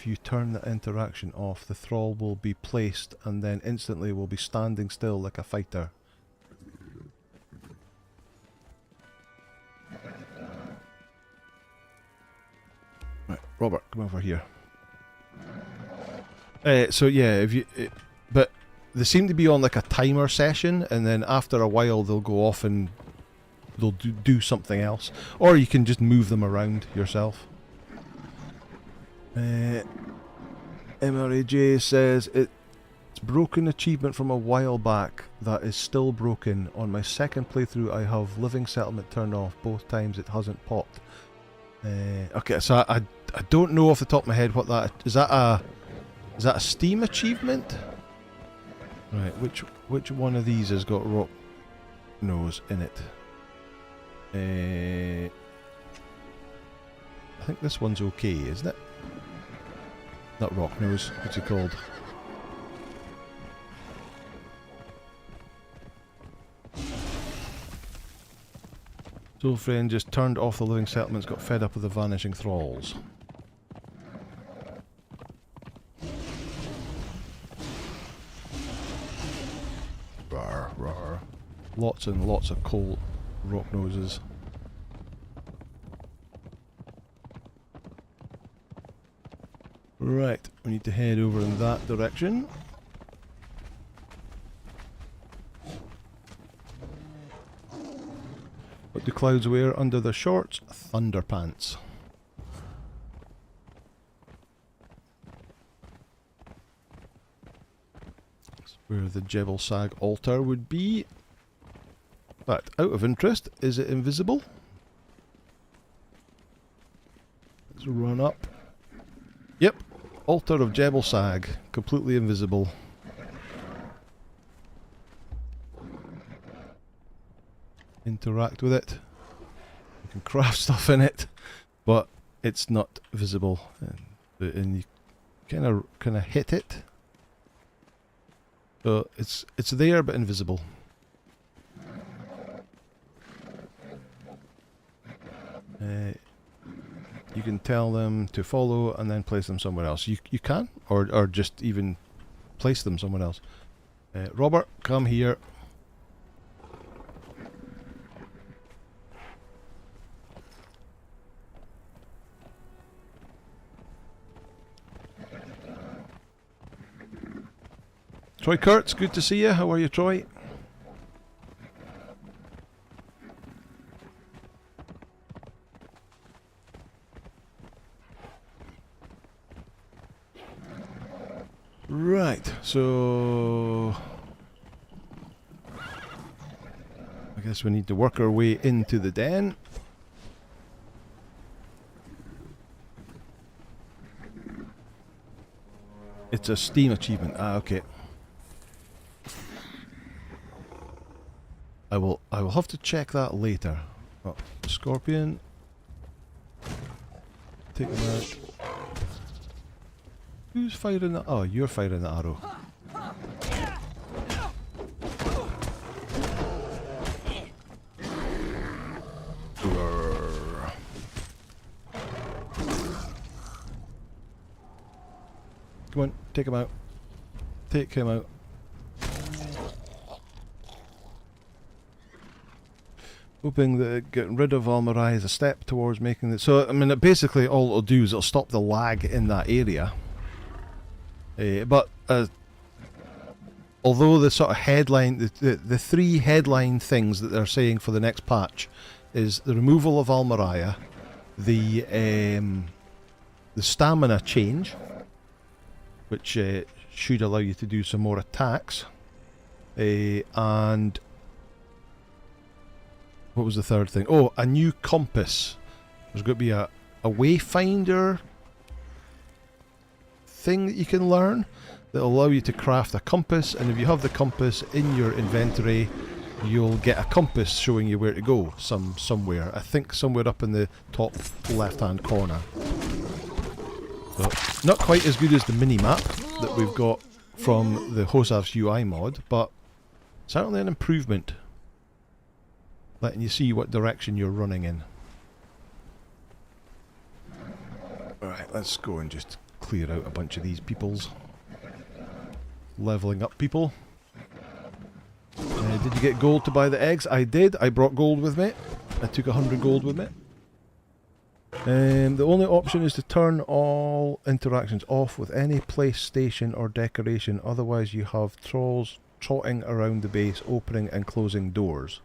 you turn the interaction off, the thrall will be placed and then instantly will be standing still like a fighter. Right, Robert, come over here. So yeah, but they seem to be on like a timer session, and then after a while they'll go off and they'll do something else, or you can just move them around yourself. MRAJ says it's broken achievement from a while back that is still broken. On my second playthrough I have living settlement turned off. Both times it hasn't popped. Okay, so I don't know off the top of my head what that is. That a Steam achievement? Right, which one of these has got Rocknose in it? I think this one's okay, isn't it? Not Rocknose, what's it called? Soul Friend just turned off the living settlements, got fed up with the vanishing thralls. Rawr, rawr. Lots and lots of coal Rocknoses. Right, we need to head over in that direction. What do clouds wear under their shorts? Thunder pants. where the Jebel Sag altar would be. But out of interest, is it invisible? Let's run up. Yep, altar of Jebel Sag, completely invisible. Interact with it. You can craft stuff in it, but it's not visible, and you kind of hit it. So it's there but invisible. You can tell them to follow and then place them somewhere else. You can, or just even place them somewhere else. Robert, come here. Troy Kurtz, good to see you. How are you, Troy? Right, so I guess we need to work our way into the den. It's a Steam achievement. Ah, okay. I will have to check that later. Oh, scorpion. Take him out. Who's firing the... Oh, you're firing the arrow. Come on, take him out. Take him out. Hoping that getting rid of Almarai is a step towards making it. So, I mean, basically all it'll do is it'll stop the lag in that area. But although the sort of headline, the three headline things that they're saying for the next patch is the removal of Almaria, the stamina change, which should allow you to do some more attacks, and what was the third thing? Oh, a new compass. There's going to be a wayfinder thing that you can learn that'll allow you to craft a compass, and if you have the compass in your inventory, you'll get a compass showing you where to go somewhere. I think somewhere up in the top left hand corner. So, not quite as good as the mini-map that we've got from the Hosav's UI mod, but certainly an improvement. Letting you see what direction you're running in. Alright, let's go and just clear out a bunch of these peoples. Leveling up people. Did you get gold to buy the eggs? I did. I brought gold with me. I took 100 gold with me. The only option is to turn all interactions off with any place, station or decoration. Otherwise you have trolls trotting around the base, opening and closing doors.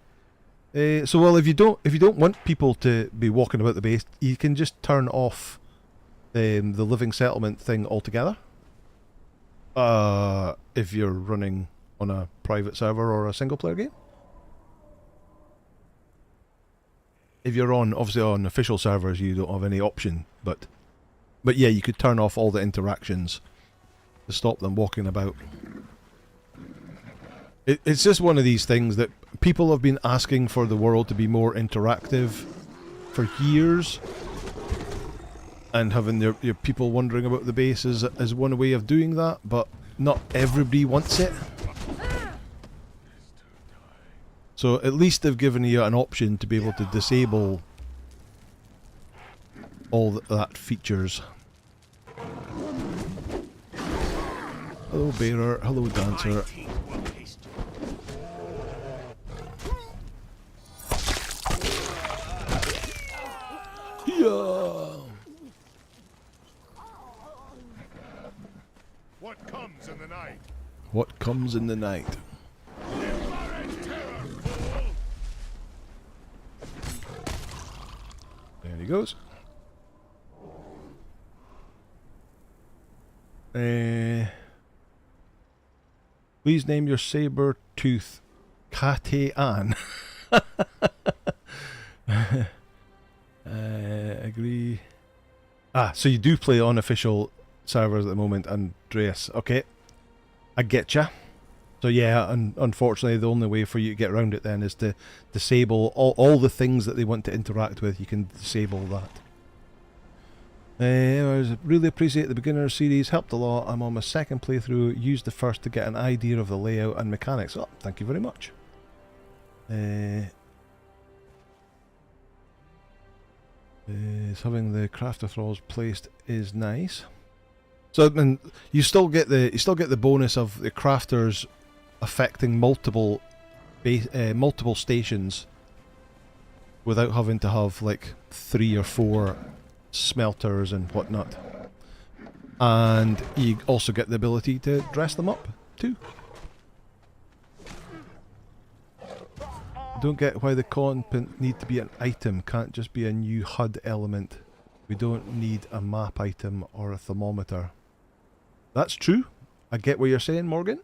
So well, if you don't want people to be walking about the base, you can just turn off the living settlement thing altogether. If you're running on a private server or a single player game. If you're on, obviously on official servers, you don't have any option, but yeah, you could turn off all the interactions to stop them walking about. It's just one of these things that people have been asking for the world to be more interactive for years, and having their people wondering about the base is one way of doing that, but not everybody wants it. So at least they've given you an option to be able to disable all that features. Hello bearer, hello dancer. Yeah. What comes in the night? What comes in the night? There he goes. Please name your saber tooth Kate Ann. Agree. Ah, so you do play on official servers at the moment, Andreas. Okay, I get ya. So yeah, unfortunately, the only way for you to get around it then is to disable all the things that they want to interact with. You can disable that. I really appreciate the beginner series, helped a lot. I'm on my second playthrough, used the first to get an idea of the layout and mechanics. Oh, thank you very much. Having the crafter thralls placed is nice. So I mean, you still get the bonus of the crafters affecting multiple stations without having to have like 3 or 4 smelters and whatnot. And you also get the ability to dress them up too. Don't get why the content need to be an item, can't just be a new HUD element. We don't need a map item or a thermometer. That's true. I get what you're saying, Morgan.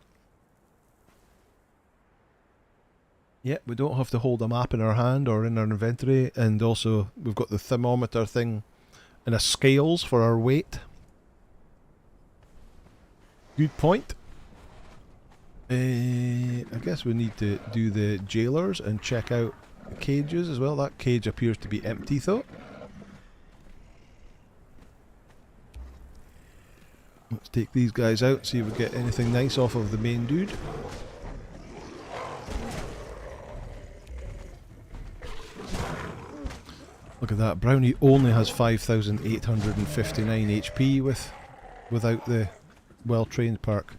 Yeah, we don't have to hold a map in our hand or in our inventory, and also we've got the thermometer thing and a scales for our weight. Good point. I guess we need to do the jailers and check out the cages as well. That cage appears to be empty though. Let's take these guys out, see if we get anything nice off of the main dude. Look at that, Brownie only has 5,859 HP without the well-trained perk.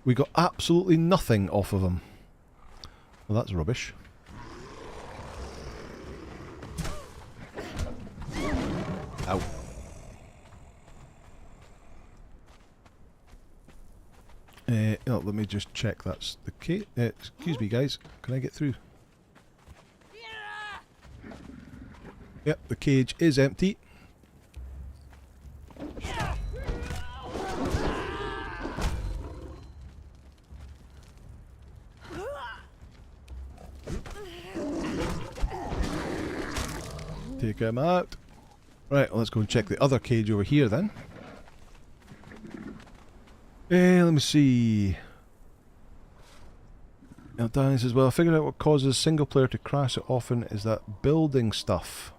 We got absolutely nothing off of him. Well, that's rubbish. Ow. Oh, let me just check that's the case. Excuse me, guys. Can I get through? Yep, the cage is empty. Take him out. Right, let's go and check the other cage over here then. Let me see. Now Danny says, well, I figured out what causes single player to crash so often is that building stuff.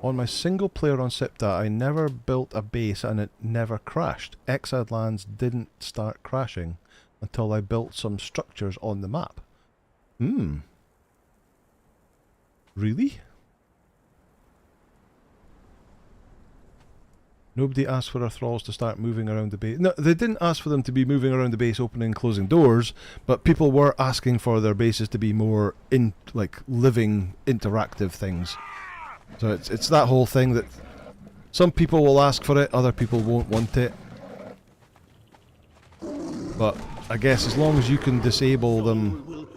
On my single player on Sipta, I never built a base and it never crashed. Exiled Lands didn't start crashing until I built some structures on the map. Really? Nobody asked for our thralls to start moving around the base. No, they didn't ask for them to be moving around the base, opening and closing doors, but people were asking for their bases to be more like living, interactive things. So it's that whole thing that some people will ask for it, other people won't want it. But I guess as long as you can disable them,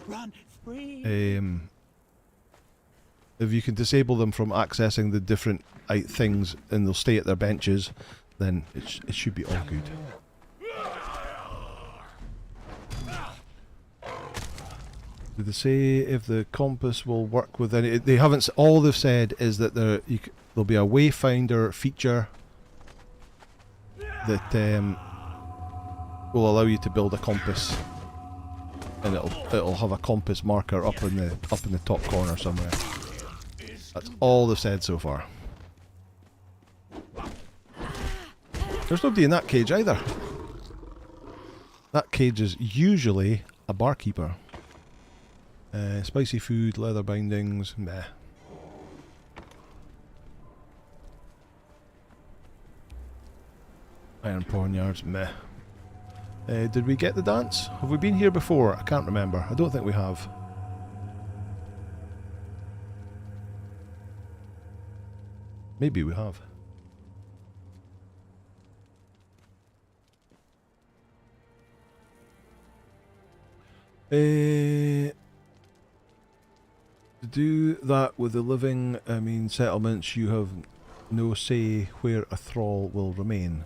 if you can disable them from accessing the different things and they'll stay at their benches, then it should be all good. Did they say if the compass will work with any? They haven't. All they've said is that there'll be a wayfinder feature that will allow you to build a compass, and it'll have a compass marker up in the top corner somewhere. That's all they've said so far. There's nobody in that cage either. That cage is usually a barkeeper. Spicy food, leather bindings, meh. Iron porn yards, meh. Did we get the dance? Have we been here before? I can't remember. I don't think we have. Maybe we have. To do that with the living, settlements, you have no say where a thrall will remain.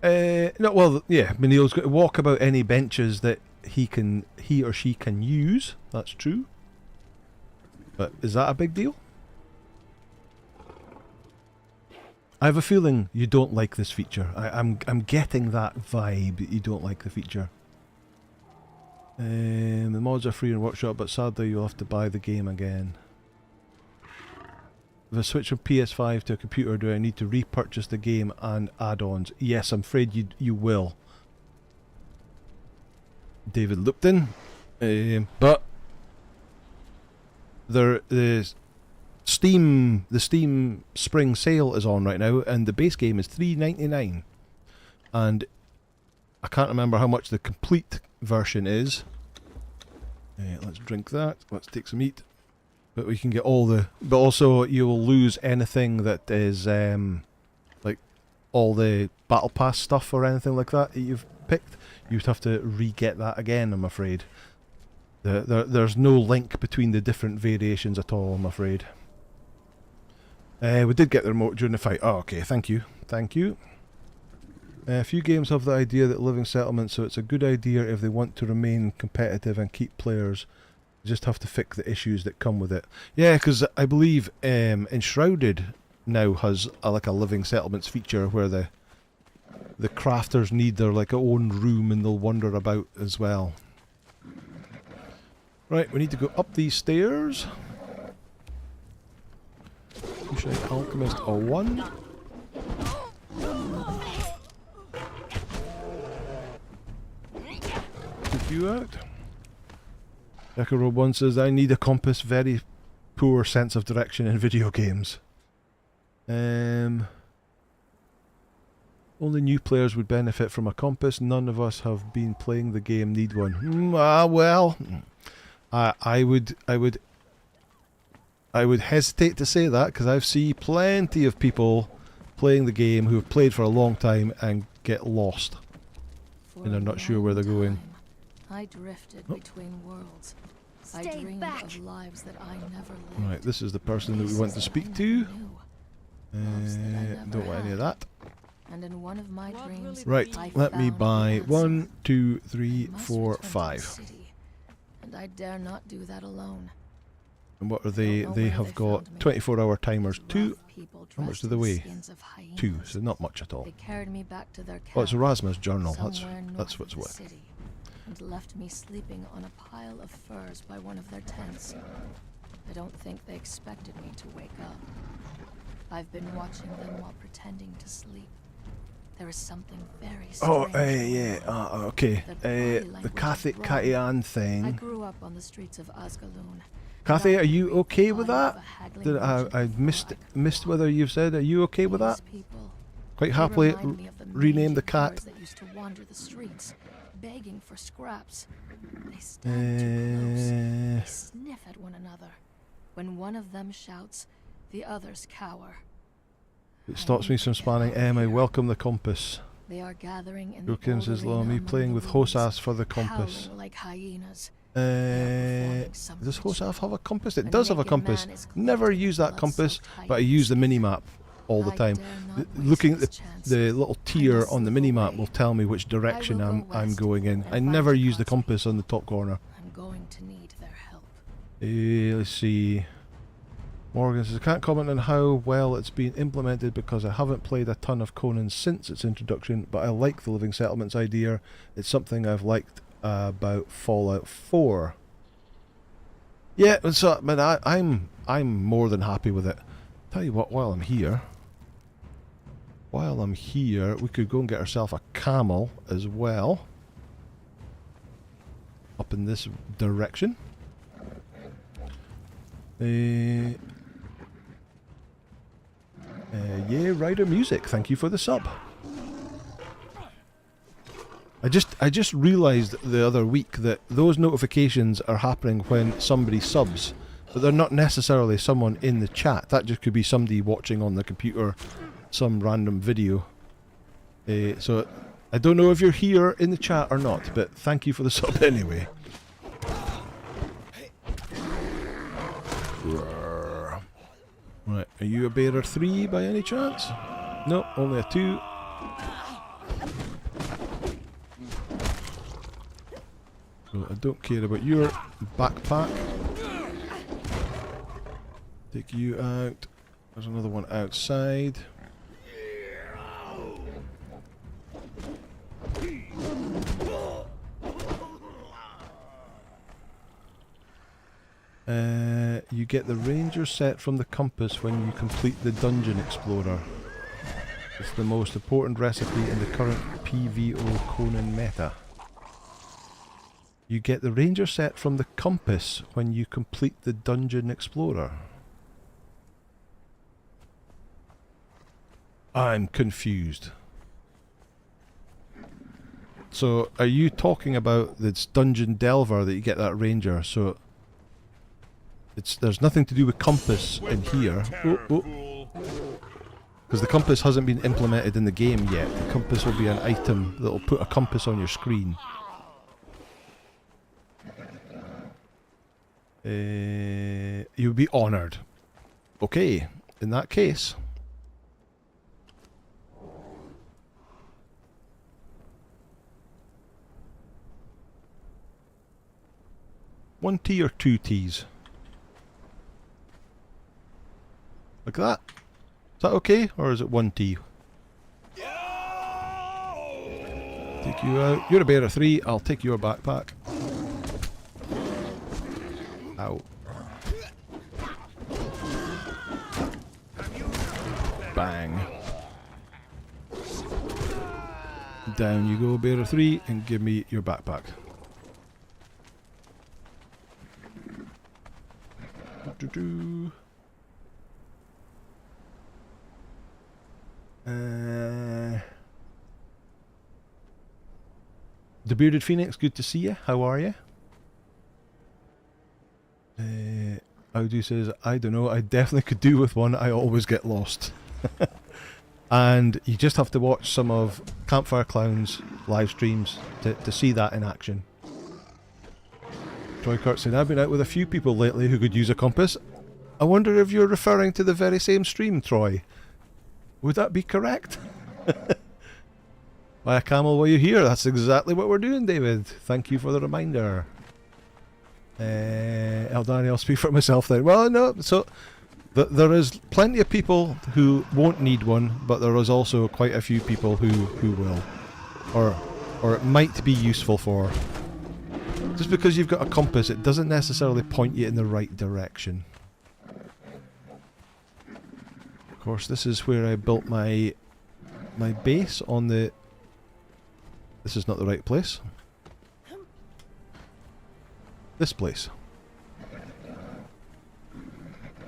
No, well, yeah, Neil's got to walk about any benches that he or she can use. That's true. But is that a big deal? I have a feeling you don't like this feature. I'm getting that vibe that you don't like the feature. The mods are free in Workshop, but sadly you'll have to buy the game again. If I switch from PS5 to a computer, do I need to repurchase the game and add-ons? Yes, I'm afraid you will. David Lupton. But the Steam Spring Sale is on right now, and the base game is $3.99, and I can't remember how much the complete version is. Let's drink that. Let's take some meat. But we can get all the... But also, you will lose anything that is, like, all the Battle Pass stuff or anything like that you've picked. You'd have to re-get that again, I'm afraid. There's no link between the different variations at all, I'm afraid. We did get the remote during the fight. Oh, okay, thank you. Thank you. A few games have the idea that living settlements, so it's a good idea if they want to remain competitive and keep players. Just have to fix the issues that come with it. Yeah, because I believe Enshrouded now has like a living settlements feature where the crafters need their like own room and they'll wander about as well. Right, we need to go up these stairs. Pushing Alchemist a 1. Take you out. Echo1 says, I need a compass, very poor sense of direction in video games. Only new players would benefit from a compass. None of us have been playing the game, need one. Well, I would hesitate to say that, because I've seen plenty of people playing the game who have played for a long time and get lost. And they're not sure where they're going. I drifted between worlds. I dreamed of lives that I never lived. Right, this is the person that we want to speak to. Don't want any of that. And in one of my dreams, right, let me buy 1, 2, 3, 4, 5. And I dare not do that alone. And what are they? They have got 24-hour timers. 2. How much do they weigh? 2, so not much at all. They carried me back to their oh, it's Erasmus Journal. That's what's what. worth. And left me sleeping on a pile of furs by one of their tents. I don't think they expected me to wake up. I've been watching them while pretending to sleep. There is something very strange. Oh, yeah. Okay. The Cathian thing. I grew up on the streets of Asgaloon. Kathy, are you okay with that? I missed whether you've said. Are you okay with that? Quite happily rename the cat. That used to wander the streets, begging for scraps. They stand too close. They sniff at one another. When one of them shouts, the others cower. It stops me from spanning. I welcome the compass. They are gathering in Broken says, me playing with Hosas for the compass. Like hyenas. Does Hosaf have a compass? It does have a compass. Never use that compass, but I use the mini-map all the time. Looking at the little tier on the mini-map will tell me which direction I'm going in. I never use the compass on the top corner. I'm going to need their help. Let's see. Morgan says, I can't comment on how well it's been implemented because I haven't played a ton of Conan since its introduction, but I like the living settlements idea. It's something I've liked about Fallout 4. Yeah, so I'm more than happy with it. Tell you what, while I'm here, we could go and get ourselves a camel as well. Up in this direction. Yeah, Rider Music, thank you for the sub. I just realised the other week that those notifications are happening when somebody subs, but they're not necessarily someone in the chat. That just could be somebody watching on the computer some random video. So I don't know if you're here in the chat or not, but thank you for the sub anyway. Right, are you a bearer 3 by any chance? No, only a 2. So I don't care about your backpack. Take you out. There's another one outside. You get the ranger set from the compass when you complete the Dungeon Explorer. It's the most important recipe in the current PvO Conan meta. You get the ranger set from the compass when you complete the Dungeon Explorer. I'm confused. So, are you talking about this Dungeon Delver that you get that ranger? So, there's nothing to do with compass in here. Because the compass hasn't been implemented in the game yet. The compass will be an item that will put a compass on your screen. You'll be honoured. Okay, in that case. One tea or two teas? Like that? Is that okay? Or is it one tea? Take you out. You're a bear of three. I'll take your backpack. Ow. Bang. Down you go, bear of three, and give me your backpack. Do-do-do. The Bearded Phoenix, good to see you. How are you? Audu says, I don't know, I definitely could do with one, I always get lost. And you just have to watch some of Campfire Clown's live streams to see that in action. Troy Kurt said, I've been out with a few people lately who could use a compass. I wonder if you're referring to the very same stream, Troy. Would that be correct? Buy a camel while you're here. That's exactly what we're doing, David. Thank you for the reminder. Eldani, I'll speak for myself then. Well, no, so there is plenty of people who won't need one, but there is also quite a few people who will. Or it might be useful for. Just because you've got a compass, it doesn't necessarily point you in the right direction. Of course, this is where I built my base on the... This is not the right place. This place.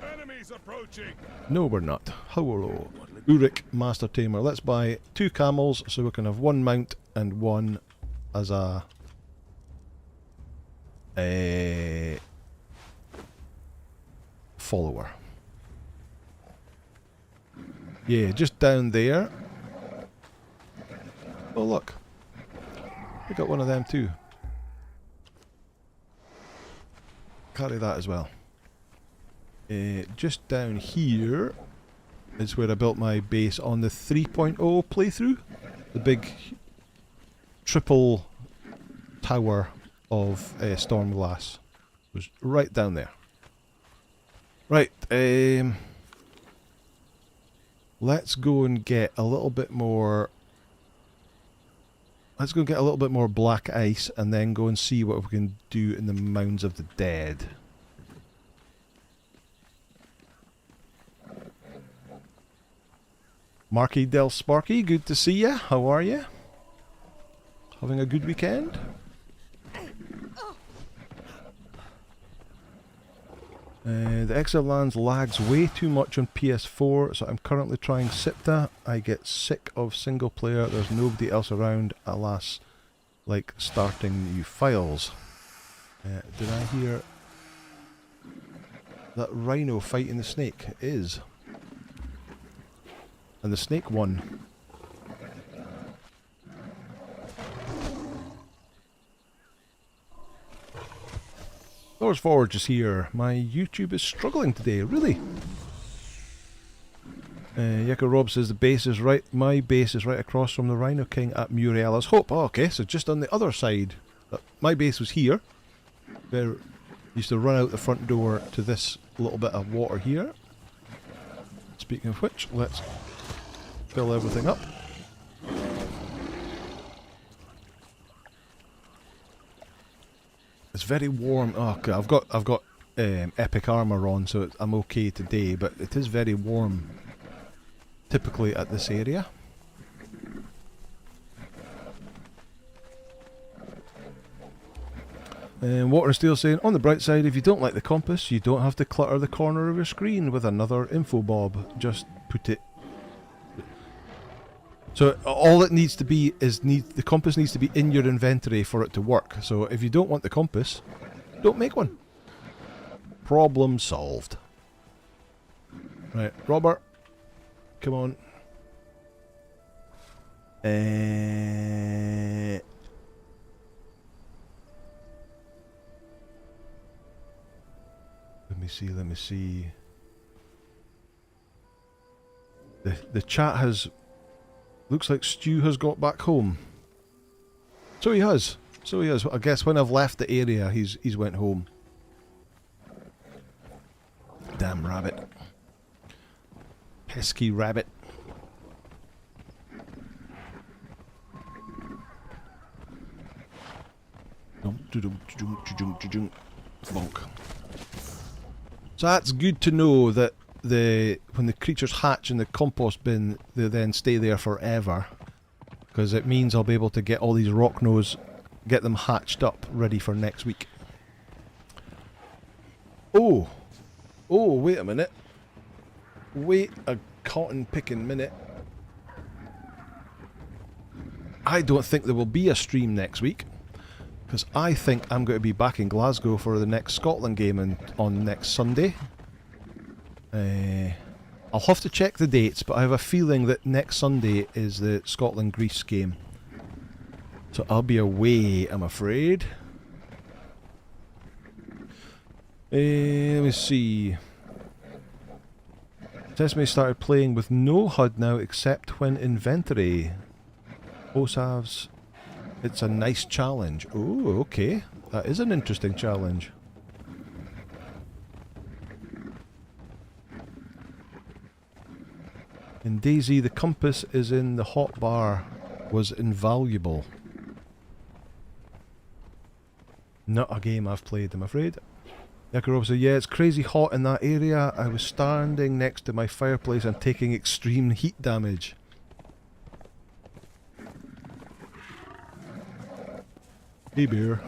Enemies approaching. No, we're not. Hello. Uruk, Master Tamer. Let's buy 2 camels so we can have 1 mount and 1 as a... follower. Yeah, just down there. Oh look. We got one of them too. Carry that as well. Just down here is where I built my base on the 3.0 playthrough. The big triple tower of Stormglass was right down there. Right, let's go and get a little bit more... Let's go get a little bit more black ice and then go and see what we can do in the Mounds of the Dead. Marky Del Sparky, good to see you. How are you? Having a good weekend? The Exile Lands lags way too much on PS4, so I'm currently trying Sipta. I get sick of single player, there's nobody else around, alas, like starting new files. Did I hear that rhino fighting the snake? It is. And the snake won. Lord's Forge is here. My YouTube is struggling today, really. Yeko Rob says the base is right. My base is right across from the Rhino King at Muriela's Hope. Oh, okay, so just on the other side My base was here. There used to run out the front door to this little bit of water here. Speaking of which, let's fill everything up. It's very warm. Oh, okay, I've got epic armor on, so I'm okay today. But it is very warm, typically at this area. And Water and Steel saying, on the bright side, if you don't like the compass, you don't have to clutter the corner of your screen with another info bob. Just put it. So all it needs to be is the compass needs to be in your inventory for it to work. So if you don't want the compass, don't make one. Problem solved. Right, Robert, come on. Let me see. The chat has... Looks like Stu has got back home. So he has. I guess when I've left the area, he's went home. Damn rabbit. Pesky rabbit. Bonk. So that's good to know that when the creatures hatch in the compost bin, they then stay there forever. Because it means I'll be able to get all these Rocknose, get them hatched up, ready for next week. Oh, wait a minute. Wait a cotton picking minute. I don't think there will be a stream next week. Because I think I'm going to be back in Glasgow for the next Scotland game on next Sunday. I'll have to check the dates, but I have a feeling that next Sunday is the Scotland-Greece game. So I'll be away, I'm afraid. Let me see. Sesame started playing with no HUD now except when inventory. OSAVs. It's a nice challenge. Oh, okay. That is an interesting challenge. In DayZ, the compass is in the hotbar was invaluable. Not a game I've played, I'm afraid. Yakarov said, yeah, it's crazy hot in that area. I was standing next to my fireplace and taking extreme heat damage. Hey bear.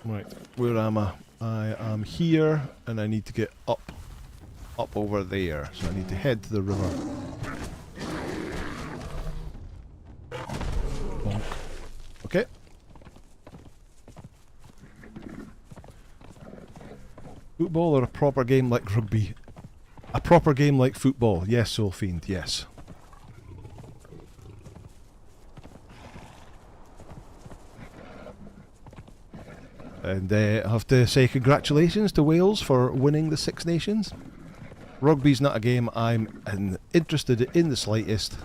Right, where am I? I am here and I need to get up over there. So I need to head to the river. Bonk. Okay. Football or a proper game like rugby? A proper game like football. Yes, Soul Fiend, yes. And I have to say congratulations to Wales for winning the Six Nations. Rugby's not a game I'm interested in the slightest.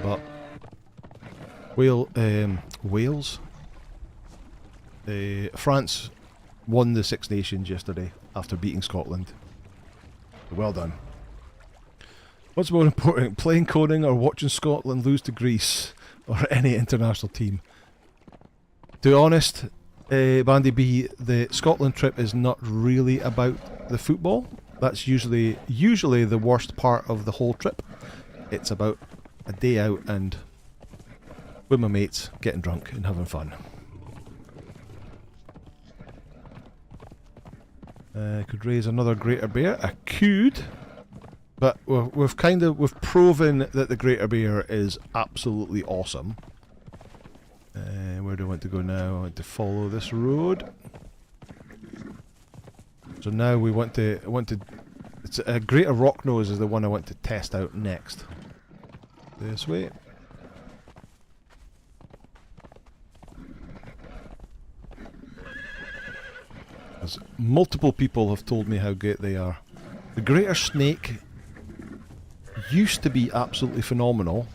But Wales? France won the Six Nations yesterday after beating Scotland. Well done. What's more important, playing Conan or watching Scotland lose to Greece? Or any international team. To be honest, Bandy B, the Scotland trip is not really about the football. That's usually the worst part of the whole trip. It's about a day out and with my mates, getting drunk and having fun. Could raise another greater bear. I could. But we've proven that the Greater Bear is absolutely awesome. Where do I want to go now? I want to follow this road. So now we want to. It's a Greater Rocknose is the one I want to test out next. This way. As multiple people have told me how great they are. The Greater Snake used to be absolutely phenomenal,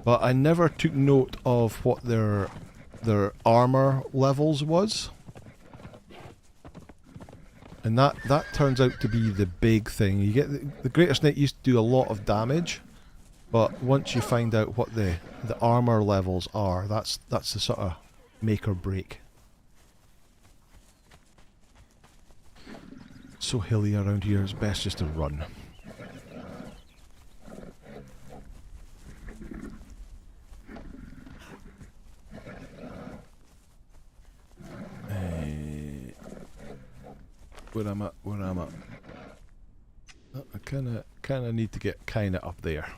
but I never took note of what their armor levels was. And that turns out to be the big thing. You get the Greater Snake used to do a lot of damage, but once you find out what the armor levels are, that's the sort of make or break. So hilly around here, it's best just to run. Where am I? Where am I? Oh, I kinda need to get kinda up there.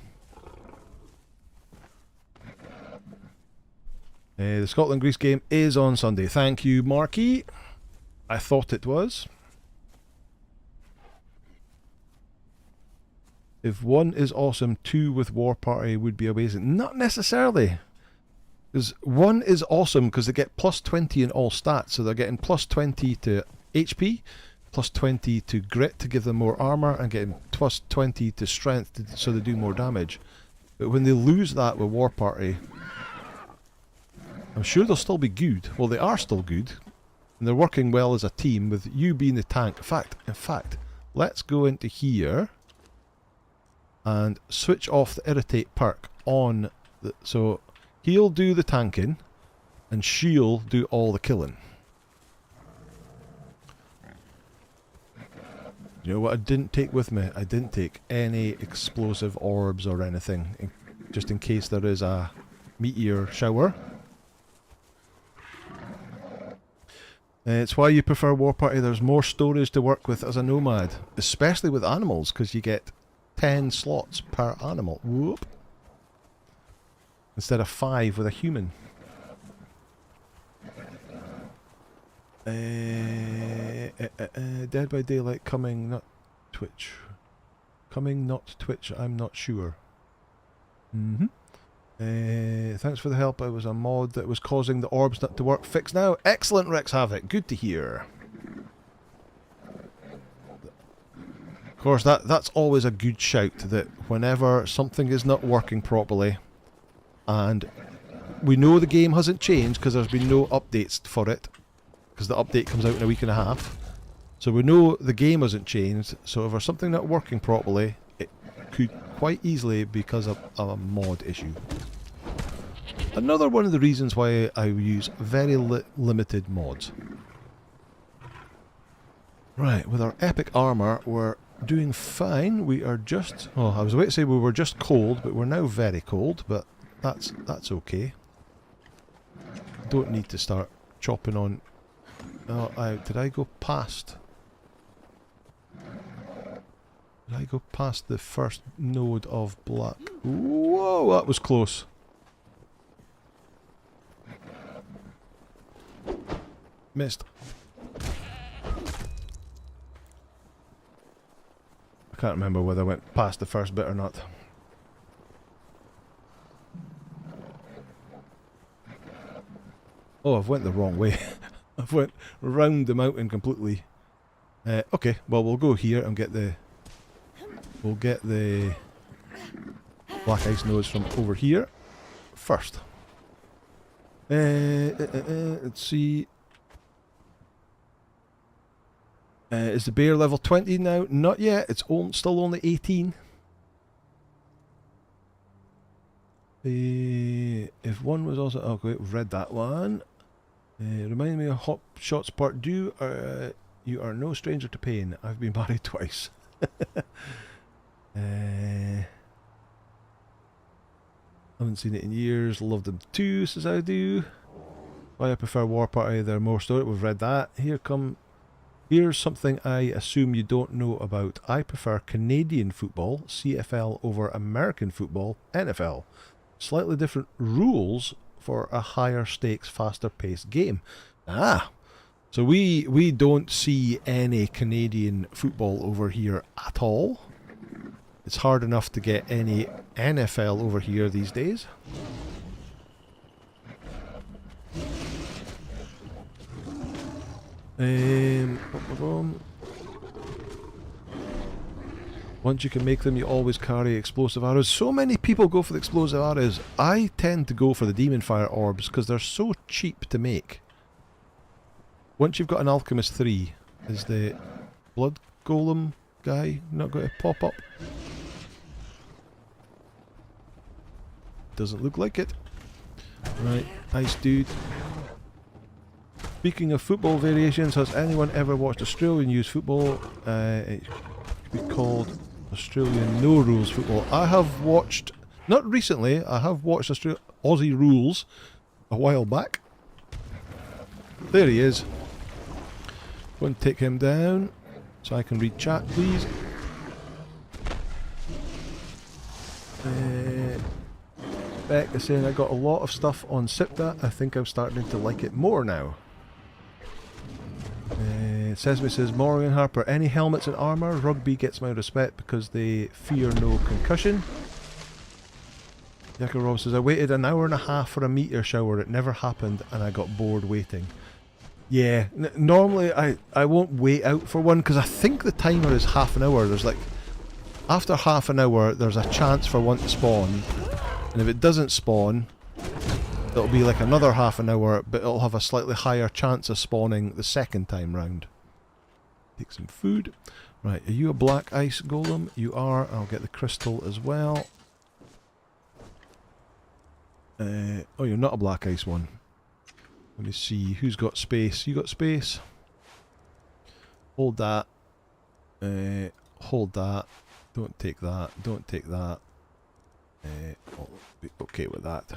The Scotland-Greece game is on Sunday. Thank you, Marky. I thought it was. If 1 is awesome, 2 with War Party would be amazing. Not necessarily. Because 1 is awesome because they get plus 20 in all stats. So they're getting plus 20 to HP, plus 20 to grit to give them more armor, and getting plus 20 to strength so they do more damage. But when they lose that with War Party, I'm sure they'll still be good. Well, they are still good. And they're working well as a team with you being the tank. In fact, let's go into here and switch off the irritate perk on. So he'll do the tanking and she'll do all the killing. You know what I didn't take with me? I didn't take any explosive orbs or anything, just in case there is a meteor shower. It's why you prefer War Party. There's more storage to work with as a nomad, especially with animals, because you get 10 slots per animal. Whoop. Instead of 5 with a human. Dead by Daylight coming, not Twitch. Coming, not Twitch, I'm not sure. Thanks for the help. I was a mod that was causing the orbs not to work. Fixed now. Excellent, Rex Havoc. Good to hear. Of course, that's always a good shout, that whenever something is not working properly, and we know the game hasn't changed because there's been no updates for it, because the update comes out in a week and a half. So we know the game hasn't changed, so if there's something not working properly, it could quite easily be because of a mod issue. Another one of the reasons why I use very limited mods. Right, with our epic armor, we're doing fine. We are just... Oh, I was about to say we were just cold, but we're now very cold, but that's okay. Don't need to start chopping on... Oh, did I go past... Did I go past the first node of black? Whoa, that was close. Missed. I can't remember whether I went past the first bit or not. Oh, I've went the wrong way. I've went round the mountain completely. Okay, well we'll go here and get the... We'll get the black ice nodes from over here first. Let's see. Is the bear level 20 now? Not yet. It's still only 18. If one was also... Okay, we've read that one. Remind me of Hot Shots Part 2. You are no stranger to pain. I've been married twice. Haven't seen it in years. Love them too, says I do. Why I prefer War Party. They're more story. We've read that. Here's something I assume you don't know about. I prefer Canadian football, CFL, over American football, NFL. Slightly different rules for a higher stakes, faster paced game. Ah, so we don't see any Canadian football over here at all. It's hard enough to get any NFL over here these days. Once you can make them, you always carry explosive arrows. So many people go for the explosive arrows. I tend to go for the demon fire orbs because they're so cheap to make. Once you've got an alchemist 3, is the blood golem guy not going to pop up? Doesn't look like it. Right, nice dude. Speaking of football variations, has anyone ever watched Australian youth football? It could be called Australian no rules football. I have watched, not recently, I have watched Aussie rules a while back. There he is. Go and take him down so I can read chat, please. Beck is saying I got a lot of stuff on Sipta. I think I'm starting to like it more now. Sesame says, Morgan Harper, any helmets and armour? Rugby gets my respect because they fear no concussion. Yaka Rob says, I waited an hour and a half for a meteor shower. It never happened and I got bored waiting. Yeah, normally I won't wait out for one because I think the timer is half an hour. There's like, after half an hour there's a chance for one to spawn, and if it doesn't spawn it'll be like another half an hour, but it'll have a slightly higher chance of spawning the second time round. Take some food. Right, are you a black ice golem? You are. I'll get the crystal as well. Oh, you're not a black ice one. Let me see, who's got space? You got space? Hold that. Hold that. Don't take that. Don't take that. I'll be okay with that.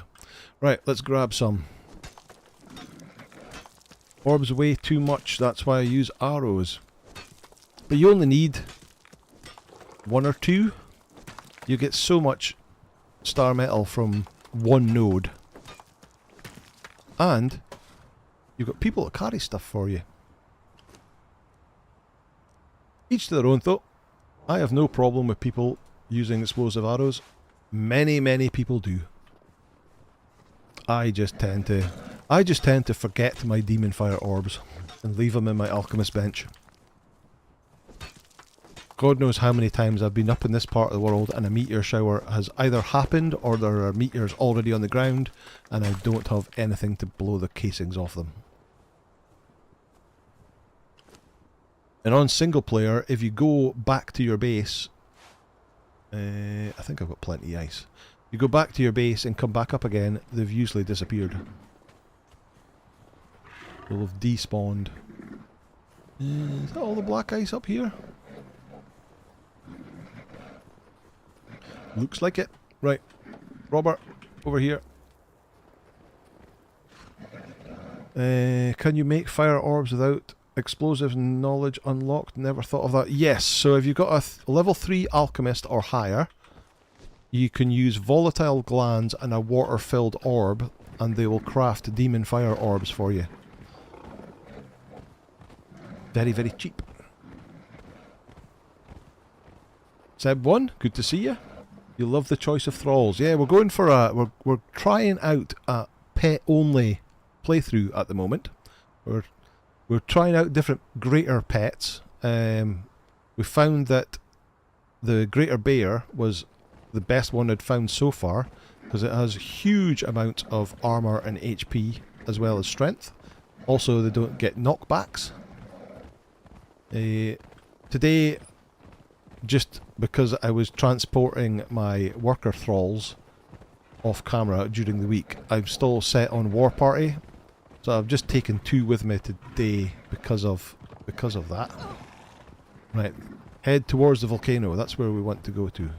Right, let's grab some. Orbs weigh too much, that's why I use arrows. But you only need 1 or 2. You get so much star metal from one node. And you've got people that carry stuff for you. Each to their own though. I have no problem with people using explosive arrows. Many people do. I just tend to forget my demon fire orbs and leave them in my alchemist bench. God knows how many times I've been up in this part of the world and a meteor shower has either happened or there are meteors already on the ground and I don't have anything to blow the casings off them. And on single player, if you go back to your base, I think I've got plenty of ice. You go back to your base and come back up again, they've usually disappeared. They'll have despawned. Is that all the black ice up here? Looks like it. Right. Robert, over here. Can you make fire orbs without explosive knowledge unlocked? Never thought of that. Yes, so if you've got a level 3 alchemist or higher, you can use volatile glands and a water-filled orb, and they will craft demon fire orbs for you. Very cheap. Seb1, good to see you. You love the choice of thralls. Yeah, we're going for a... We're trying out a pet-only playthrough at the moment. We're trying out different greater pets. We found that the greater bear was the best one I'd found so far because it has huge amounts of armor and HP as well as strength. Also, they don't get knockbacks. Today, just because I was transporting my worker thralls off camera during the week, I'm still set on war party. So I've just taken 2 with me today because of that. Right, head towards the volcano. That's where we want to go to.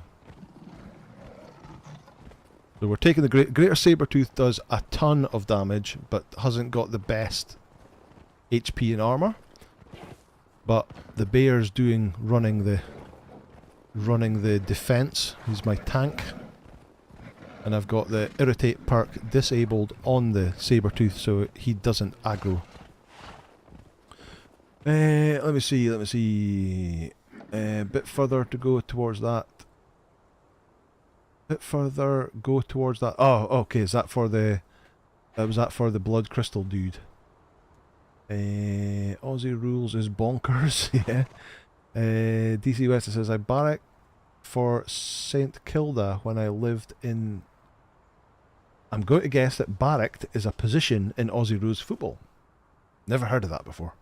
So we're taking the greater saber-tooth does a ton of damage, but hasn't got the best HP and armor. But the bear's running the defense. He's my tank. And I've got the irritate perk disabled on the saber-tooth so he doesn't aggro. Let me see. Bit further to go towards that. Oh, okay, is that for the... was that for the blood crystal dude? Aussie rules is bonkers, yeah. DC West says, I barrack for St Kilda when I lived in... I'm going to guess that barracked is a position in Aussie Rules football. Never heard of that before.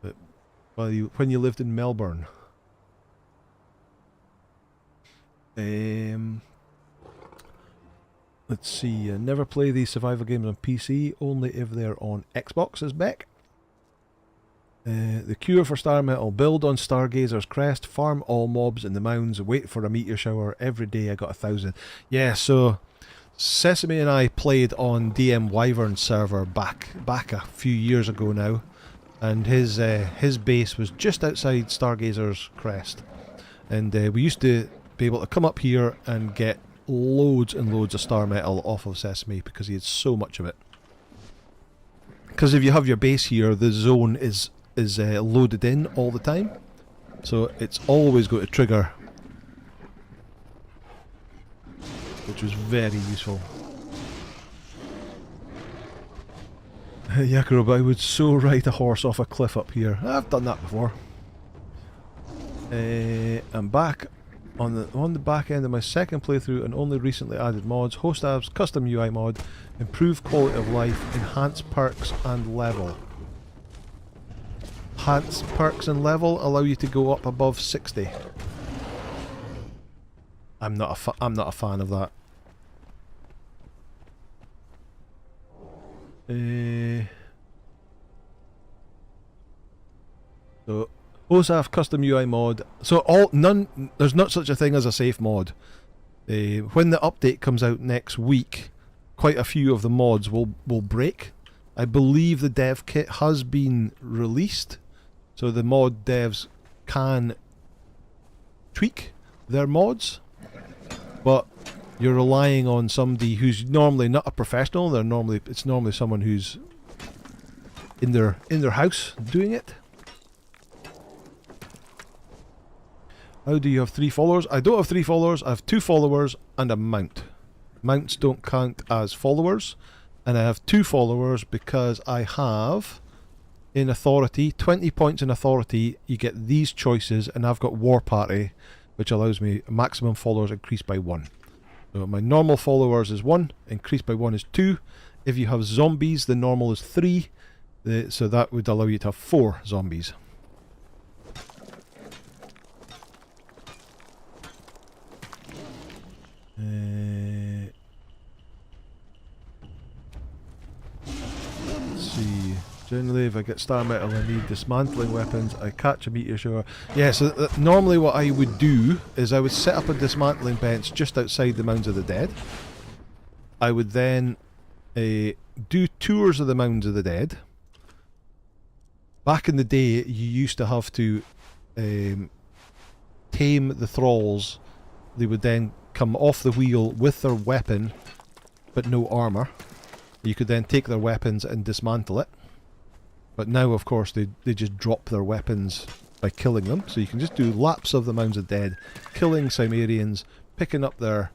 But when you lived in Melbourne. Let's see. Never play these survival games on PC, only if they're on Xbox, says Beck. The cure for Star Metal: build on Stagazer's Crest, farm all mobs in the mounds, wait for a meteor shower. Every day I got 1,000. Yeah, so Sesame and I played on DM Wyvern server back a few years ago now, and his base was just outside Stagazer's Crest, and we used to be able to come up here and get loads and loads of Star Metal off of Sesame because he had so much of it. Because if you have your base here, the zone is loaded in all the time, so it's always going to trigger, which was very useful. Yakuro, but I would so ride a horse off a cliff up here. I've done that before. I'm back on the back end of my second playthrough and only recently added mods. Host apps, custom UI mod, improve quality of life, enhance perks and level. Enhance perks and level allow you to go up above 60. I'm not a fan of that. So OSAF custom UI mod. So there's not such a thing as a safe mod. When the update comes out next week, quite a few of the mods will break. I believe the dev kit has been released, so the mod devs can tweak their mods, but you're relying on somebody who's normally not a professional. It's normally someone who's in their house doing it. How do you have 3 followers? I don't have 3 followers. I have 2 followers and a mount. Mounts don't count as followers, and I have 2 followers because I have in authority 20 points in authority. You get these choices, and I've got War Party, which allows me maximum followers increased by 1. So my normal followers is 1, increased by 1 is 2. If you have zombies, the normal is 3, so that would allow you to have 4 zombies. Let's see. Generally, if I get star metal, I need dismantling weapons. I catch a meteor shower. Yeah, so normally what I would do is I would set up a dismantling bench just outside the Mounds of the Dead. I would then do tours of the Mounds of the Dead. Back in the day, you used to have to tame the thralls. They would then come off the wheel with their weapon, but no armour. You could then take their weapons and dismantle it. But now, of course, they just drop their weapons by killing them. So you can just do laps of the Mounds of Dead, killing Cimmerians, picking up their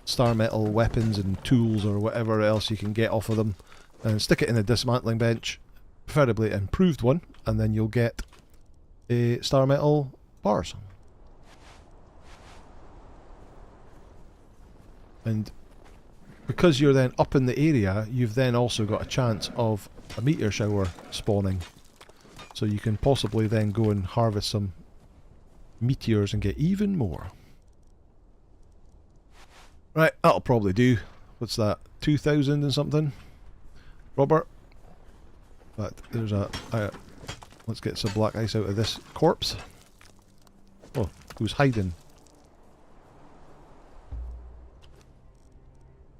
star metal weapons and tools or whatever else you can get off of them, and stick it in a dismantling bench, preferably an improved one, and then you'll get star metal bars. And because you're then up in the area, you've then also got a chance of a meteor shower spawning. So you can possibly then go and harvest some meteors and get even more. Right, that'll probably do. What's that? 2,000 and something? Robert? But there's let's get some black ice out of this corpse. Oh, who's hiding?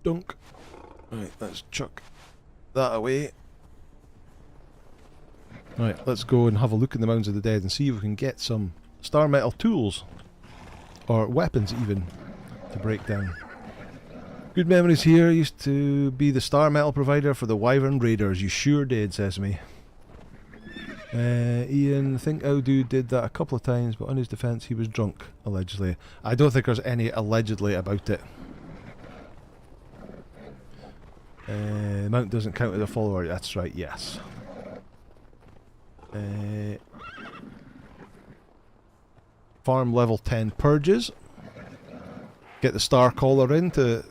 Dunk. Right, let's chuck that away. Right, let's go and have a look in the Mounds of the Dead and see if we can get some star metal tools. Or weapons even, to break down. Good memories here. Used to be the star metal provider for the Wyvern Raiders. You sure did, Sesame. Ian, I think Audu did that a couple of times, but on his defence he was drunk, allegedly. I don't think there's any allegedly about it. Mount doesn't count as a follower, that's right, yes. farm level 10 purges. Get the star caller in to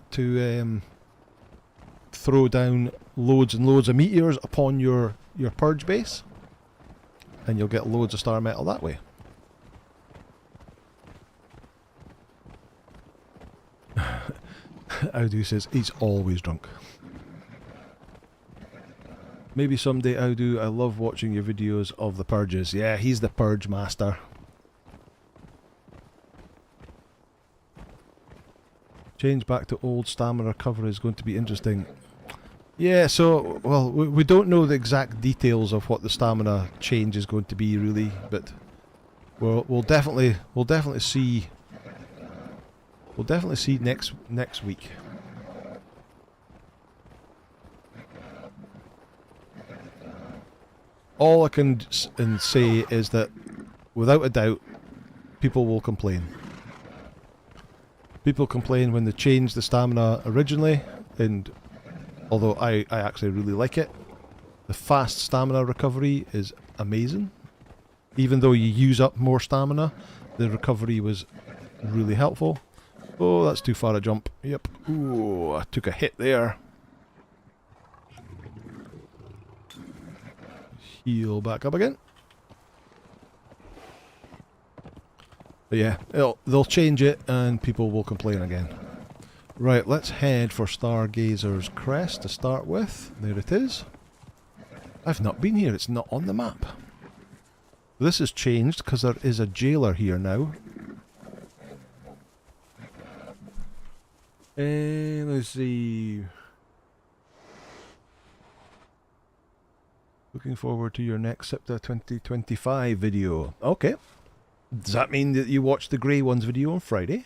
throw down loads and loads of meteors upon your purge base, and you'll get loads of star metal that way. Audu says he's always drunk. Maybe someday, Audu. I love watching your videos of the purges. Yeah, he's the purge master. Change back to old stamina recovery is going to be interesting. Yeah, so, well, we don't know the exact details of what the stamina change is going to be really, but we'll definitely see next week. All I can say is that, without a doubt, people will complain. People complain when they changed the stamina originally, and although I actually really like it, the fast stamina recovery is amazing. Even though you use up more stamina, the recovery was really helpful. Oh, that's too far a jump. Yep. Ooh, I took a hit there. Heal back up again. But yeah, they'll change it and people will complain again. Right, let's head for Stagazer's Crest to start with. There it is. I've not been here, it's not on the map. This has changed because there is a jailer here now. Let's see. Looking forward to your next SIPTA 2025 video. Okay. Does that mean that you watched the Grey Ones video on Friday?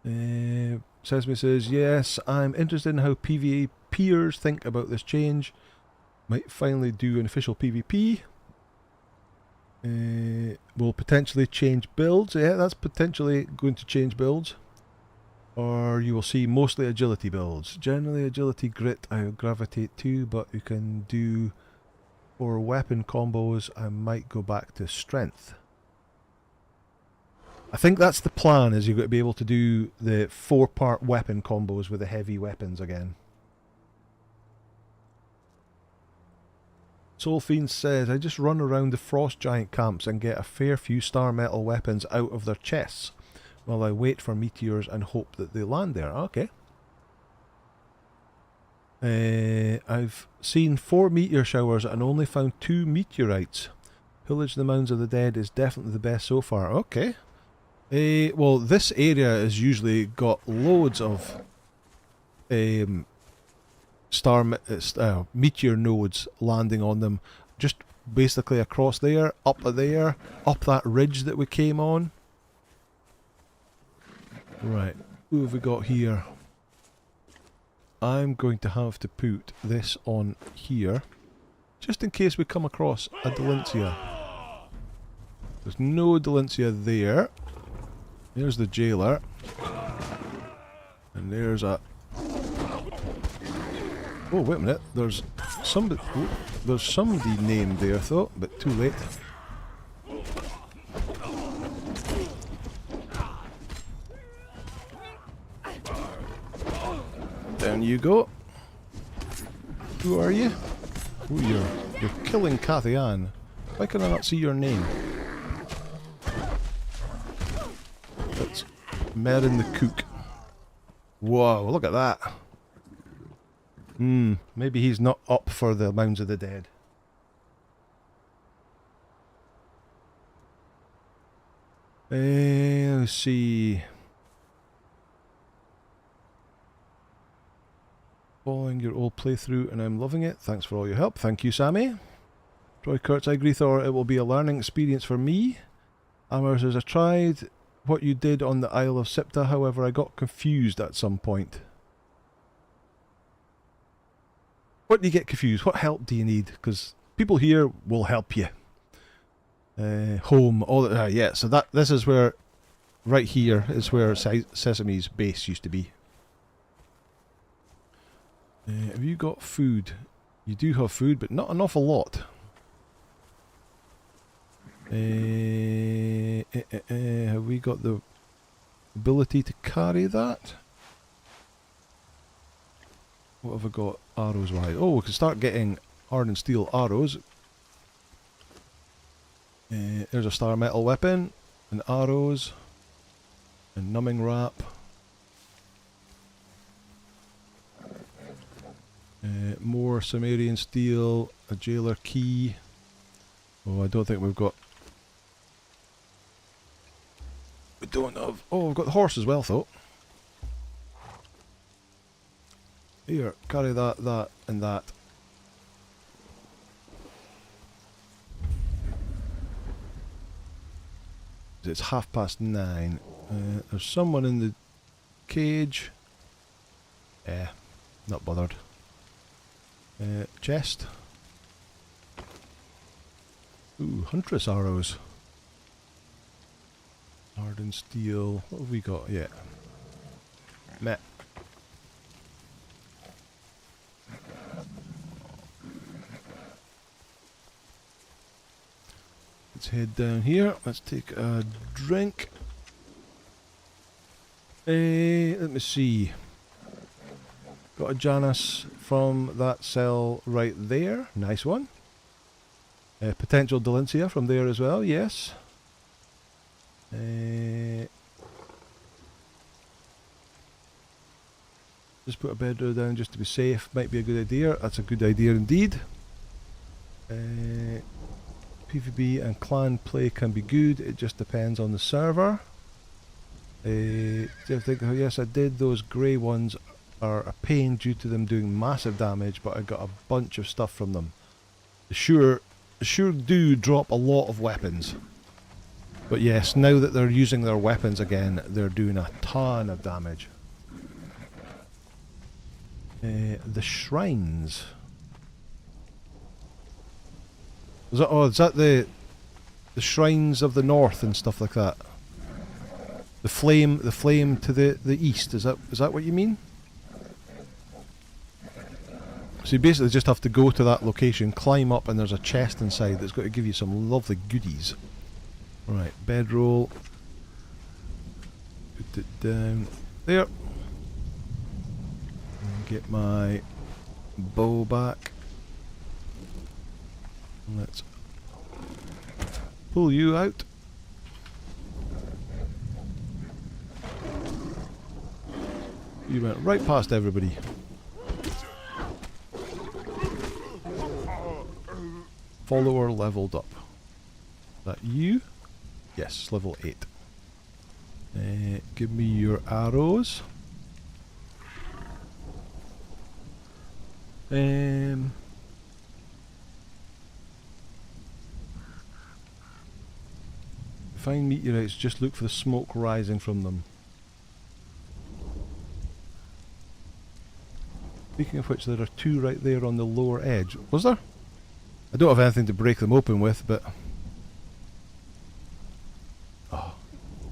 Sesame says, yes, I'm interested in how PvE peers think about this change. Might finally do an official PvP. Will potentially change builds. Yeah, that's potentially going to change builds. Or you will see mostly agility builds. Generally agility grit I gravitate to, but you can do for weapon combos I might go back to strength. I think that's the plan, is you're going to be able to do the 4-part weapon combos with the heavy weapons again. Soulfiend says, I just run around the frost giant camps and get a fair few star metal weapons out of their chests while I wait for meteors and hope that they land there. Okay. I've seen 4 meteor showers and only found 2 meteorites. Pillage the Mounds of the Dead is definitely the best so far. Okay. Well, this area has usually got loads of meteor nodes landing on them, just basically across there, up that ridge that we came on. Right, who have we got here? I'm going to have to put this on here, just in case we come across a Delincia. There's no Delincia there. There's the jailer. And there's a... Oh, wait a minute. There's somebody named there, I thought, but too late. Down you go. Who are you? Oh, you're killing Cathy Ann. Why can I not see your name? That's Merrin the Cook. Whoa, look at that. Maybe he's not up for the Mounds of the Dead. Let's see. Following your old playthrough and I'm loving it. Thanks for all your help. Thank you, Sammy. Troy Kurtz, I agree, Thor. It will be a learning experience for me. Amber says, I tried what you did on the Isle of Sipta, however I got confused at some point. What do you get confused? What help do you need? Because people here will help you. Home, all that. Yeah, so this is where, right here is where Sesame's base used to be. Have you got food? You do have food, but not an awful lot. Have we got the ability to carry that? What have I got arrows wise? Oh, we can start getting hardened steel arrows. There's a star metal weapon, and arrows, and numbing wrap. More Sumerian steel, a jailer key. Oh, I don't think we've got... We don't have... Oh, we've got the horse as well, though. Here, carry that, that, and that. It's 9:30. There's someone in the cage. Not bothered. Chest. Ooh, huntress arrows. Hardened steel. What have we got? Yeah. Meh. Let's head down here. Let's take a drink. Let me see. Got a Janus from that cell right there. Nice one. Potential Delencia from there as well, yes. Just put a bedroll down just to be safe. Might be a good idea. That's a good idea indeed. PvP and clan play can be good. It just depends on the server. Yes, I did. Those grey ones are a pain due to them doing massive damage, but I got a bunch of stuff from them. They sure do drop a lot of weapons. But yes, now that they're using their weapons again, they're doing a ton of damage. The shrines. Is that the shrines of the north and stuff like that? The flame to the east. Is that what you mean? So you basically just have to go to that location, climb up, and there's a chest inside that's going to give you some lovely goodies. Right, bedroll. Put it down there. And get my bow back. Let's pull you out. You went right past everybody. Follower leveled up. Is that you? Yes, level 8. Give me your arrows. Find meteorites, just look for the smoke rising from them. Speaking of which, there are two right there on the lower edge. Was there? I don't have anything to break them open with, but... Oh,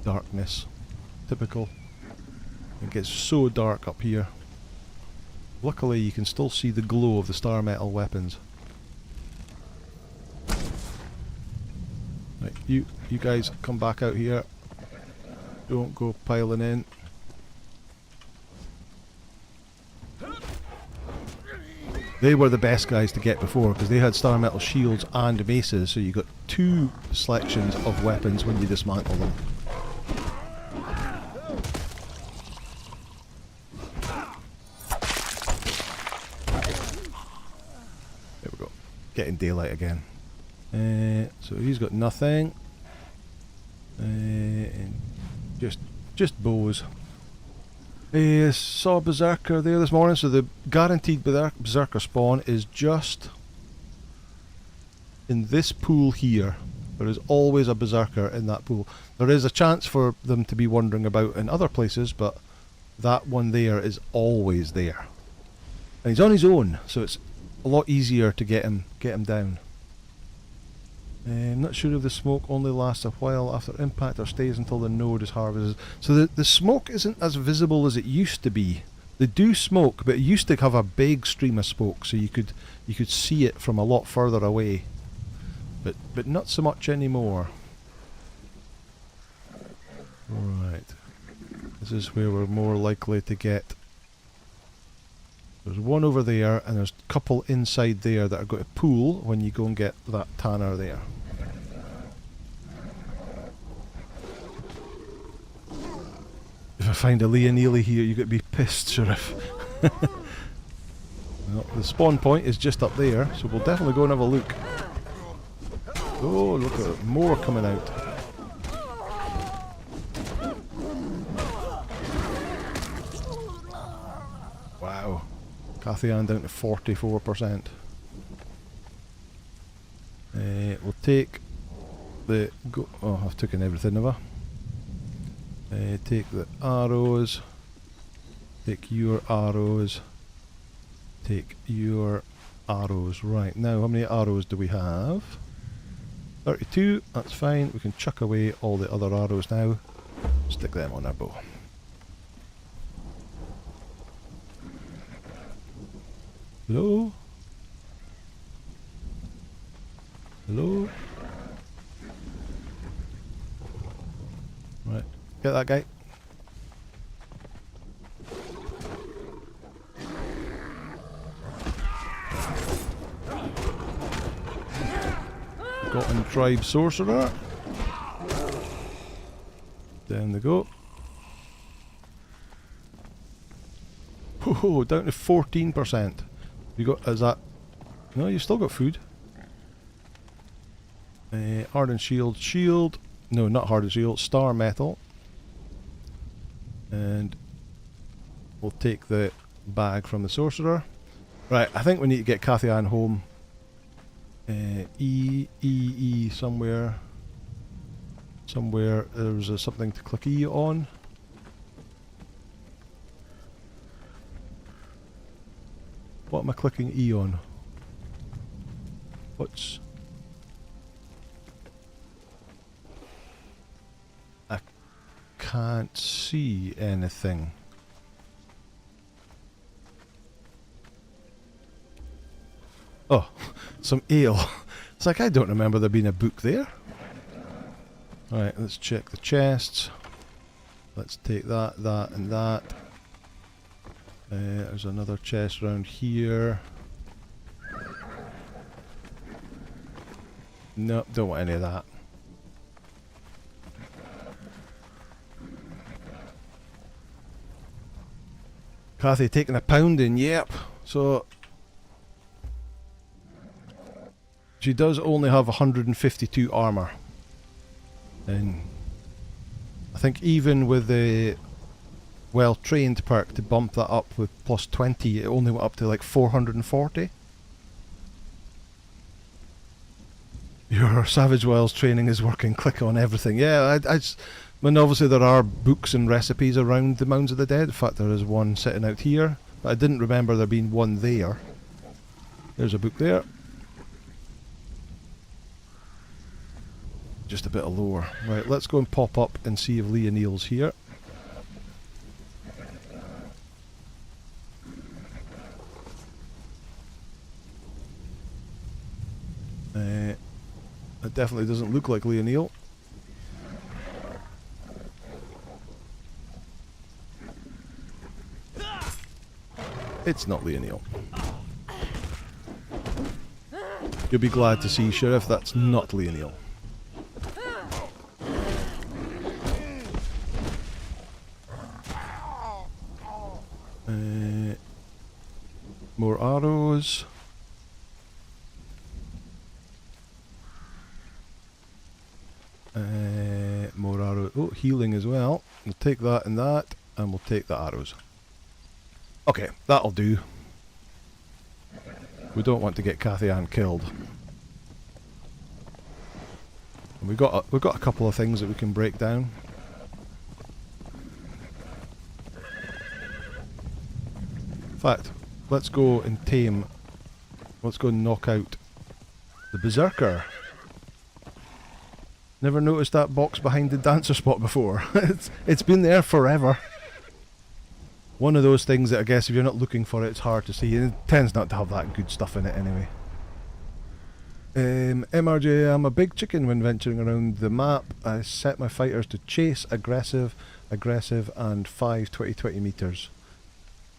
darkness. Typical. It gets so dark up here. Luckily, you can still see the glow of the star metal weapons. Right, you guys come back out here. Don't go piling in. They were the best guys to get before because they had star metal shields and maces, so you got two selections of weapons when you dismantle them. There we go. Getting daylight again. So he's got nothing. And just bows. Saw a berserker there this morning, so the guaranteed berserker spawn is just in this pool here. There is always a berserker in that pool. There is a chance for them to be wandering about in other places, but that one there is always there. And he's on his own, so it's a lot easier to get him down. I'm not sure if the smoke only lasts a while after impact or stays until the node is harvested. So the smoke isn't as visible as it used to be. They do smoke, but it used to have a big stream of smoke, so you could see it from a lot further away. but not so much anymore. Right. This is where we're more likely to get. There's one over there, and there's a couple inside there that are going to pool when you go and get that tanner there. If I find a Leonele here, you've got to be pissed, Sheriff. Well, the spawn point is just up there, so we'll definitely go and have a look. Oh, look at it. More coming out. Wow. Cathian down to 44%. We'll take the... oh, I've taken everything, have I? Take the arrows. Take your arrows. Take your arrows. Right, now how many arrows do we have? 32, that's fine. We can chuck away all the other arrows now. Stick them on our bow. Hello? Hello? Right, get that guy. Gotten Tribe Sorcerer. Down they go. Oh, down to 14%. You got, is that... no, you still got food. Hardened Shield. No, not Hardened Shield. Star Metal. And we'll take the bag from the Sorcerer. Right, I think we need to get Cathian home. E, somewhere. Somewhere there's something to click E on. What am I clicking E on? What's... I can't see anything. Oh, some ale. It's like I don't remember there being a book there. Right, let's check the chests. Let's take that, that and that. There's another chest around here. Nope, don't want any of that. Cathy taking a pounding, yep. So she does only have 152 armour. And I think even with the well-trained perk to bump that up with plus 20, it only went up to like 440. Your Savage Wells training is working, click on everything. Yeah, I mean, obviously there are books and recipes around the Mounds of the Dead. In fact, there is one sitting out here, but I didn't remember there being one there. There's a book there. Just a bit of lore. Right, let's go and pop up and see if Leonele's here. It definitely doesn't look like Leonele. It's not Leonele. You'll be glad to see, Sheriff, that's not Leonele. More arrows. More arrows. Oh, healing as well. We'll take that and that, and we'll take the arrows. Okay, that'll do. We don't want to get Cathian killed. And we've got a couple of things that we can break down. In fact, let's go and tame. Let's go and knock out the Berserker. Never noticed that box behind the dancer spot before. It's been there forever. One of those things that I guess if you're not looking for it, it's hard to see. And it tends not to have that good stuff in it anyway. MRJ, I'm a big chicken when venturing around the map. I set my fighters to chase, aggressive, and 5 20 meters.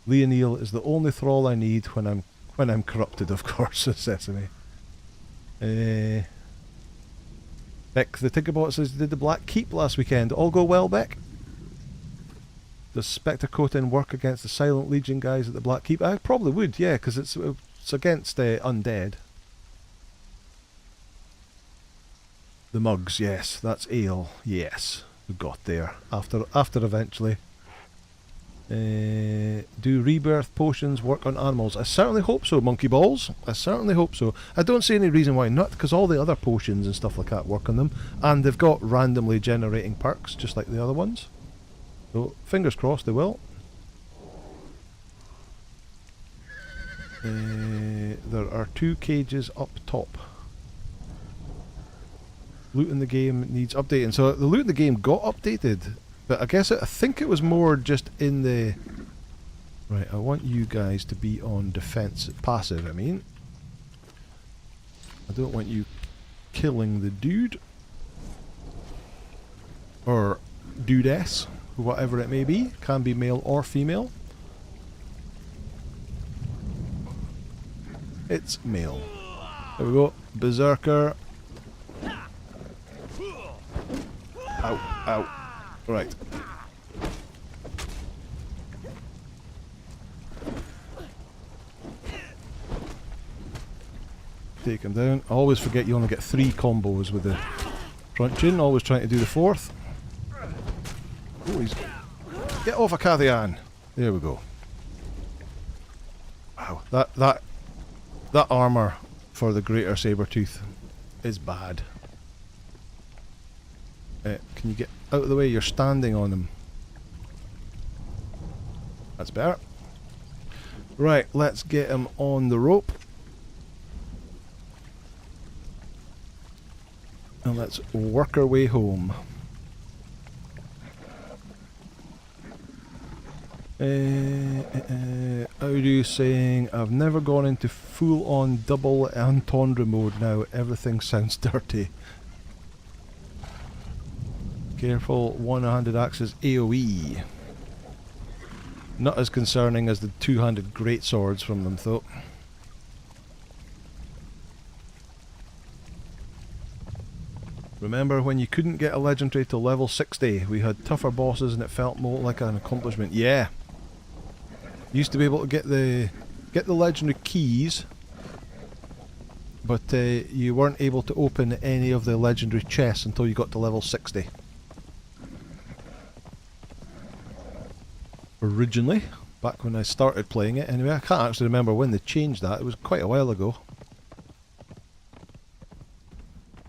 Leonil is the only thrall I need when I'm corrupted, of course, says Sesame. Beck the Tinkerbot says, did the Black Keep last weekend? All go well, Beck? Does Spectre Cotin work against the Silent Legion guys at the Black Keep? I probably would, yeah, because it's against undead. The mugs, yes. That's ale, yes. We got there. After eventually. Do rebirth potions work on animals? I certainly hope so, Monkey Balls. I certainly hope so. I don't see any reason why not, because all the other potions and stuff like that work on them. And they've got randomly generating perks, just like the other ones. So, fingers crossed they will. There are 2 cages up top. Loot in the game needs updating. So the loot in the game got updated, but I guess I think it was more just in the... Right, I want you guys to be on defense, passive I mean. I don't want you killing the dude. Or dudess, whatever it may be. Can be male or female. It's male. There we go. Berserker. Ow, ow. Right. Take him down. I always forget you only get 3 combos with the truncheon. Always trying to do the 4th. Oh, he's... Get off a Cathian! There we go. Wow. That armour for the Greater Sabertooth is bad. Can you get out of the way? You're standing on him. That's better. Right, let's get him on the rope. And let's work our way home. Audio saying, I've never gone into full-on double entendre mode now. Everything sounds dirty. Careful, one-handed axes AoE. Not as concerning as the two-handed greatswords from them, though. Remember when you couldn't get a legendary till level 60? We had tougher bosses and it felt more like an accomplishment. Yeah. Used to be able to get the legendary keys, but you weren't able to open any of the legendary chests until you got to level 60. Originally, back when I started playing it. Anyway, I can't actually remember when they changed that. It was quite a while ago.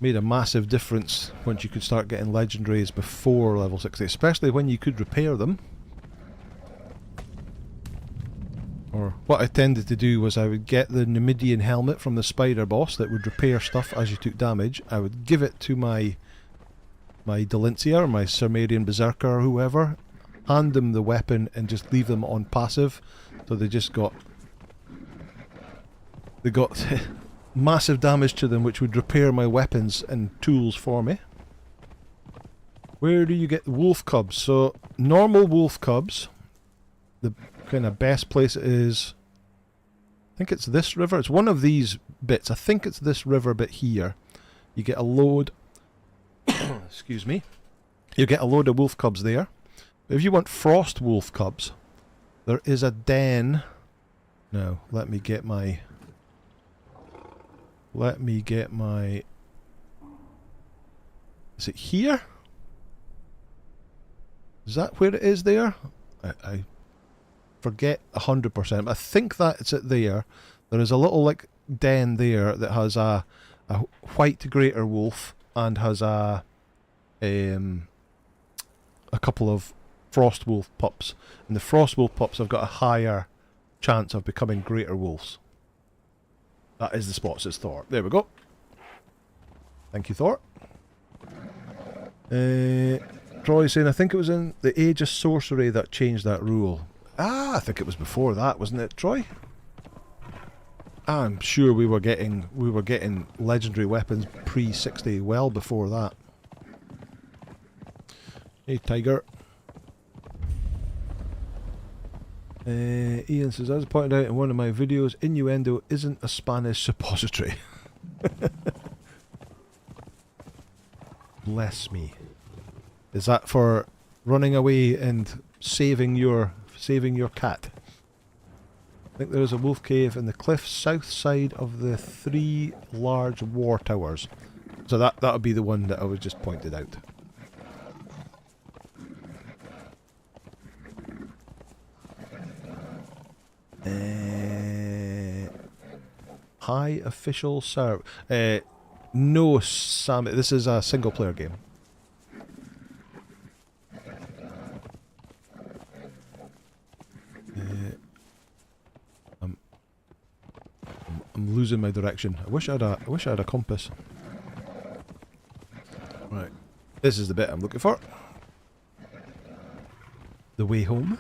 Made a massive difference once you could start getting legendaries before level 60, especially when you could repair them. Or what I tended to do was I would get the Numidian helmet from the spider boss that would repair stuff as you took damage. I would give it to my Delincia or my Sarmarian Berserker or whoever, hand them the weapon and just leave them on passive, so they got massive damage to them, which would repair my weapons and tools for me. Where do you get wolf cubs? So normal wolf cubs, the kind of best place is, I think it's this river. It's one of these bits. I think it's this river bit here. You get a load excuse me, you get a load of wolf cubs there. If you want frost wolf cubs, there is a den. Now, let me get my... Is it here? Is that where it is there? I forget 100%. I think that it's at there. There is a little like den there that has a white greater wolf and has a couple of frost wolf pups, and the frost wolf pups have got a higher chance of becoming greater wolves. That is the spot, says Thor. There we go. Thank you, Thor. Troy saying, I think it was in the Age of Sorcery that changed that rule. Ah, I think it was before that, wasn't it, Troy? I'm sure we were getting legendary weapons pre-60 well before that. Hey, tiger. Ian says, as I pointed out in one of my videos, innuendo isn't a Spanish suppository. Bless me. Is that for running away and saving your cat? I think there is a wolf cave in the cliff south side of the 3 large war towers. So that would be the one that I was just pointed out. High official serve. No, Sam. This is a single player game. I'm losing my direction. I wish I had a compass. Right, this is the bit I'm looking for. The way home.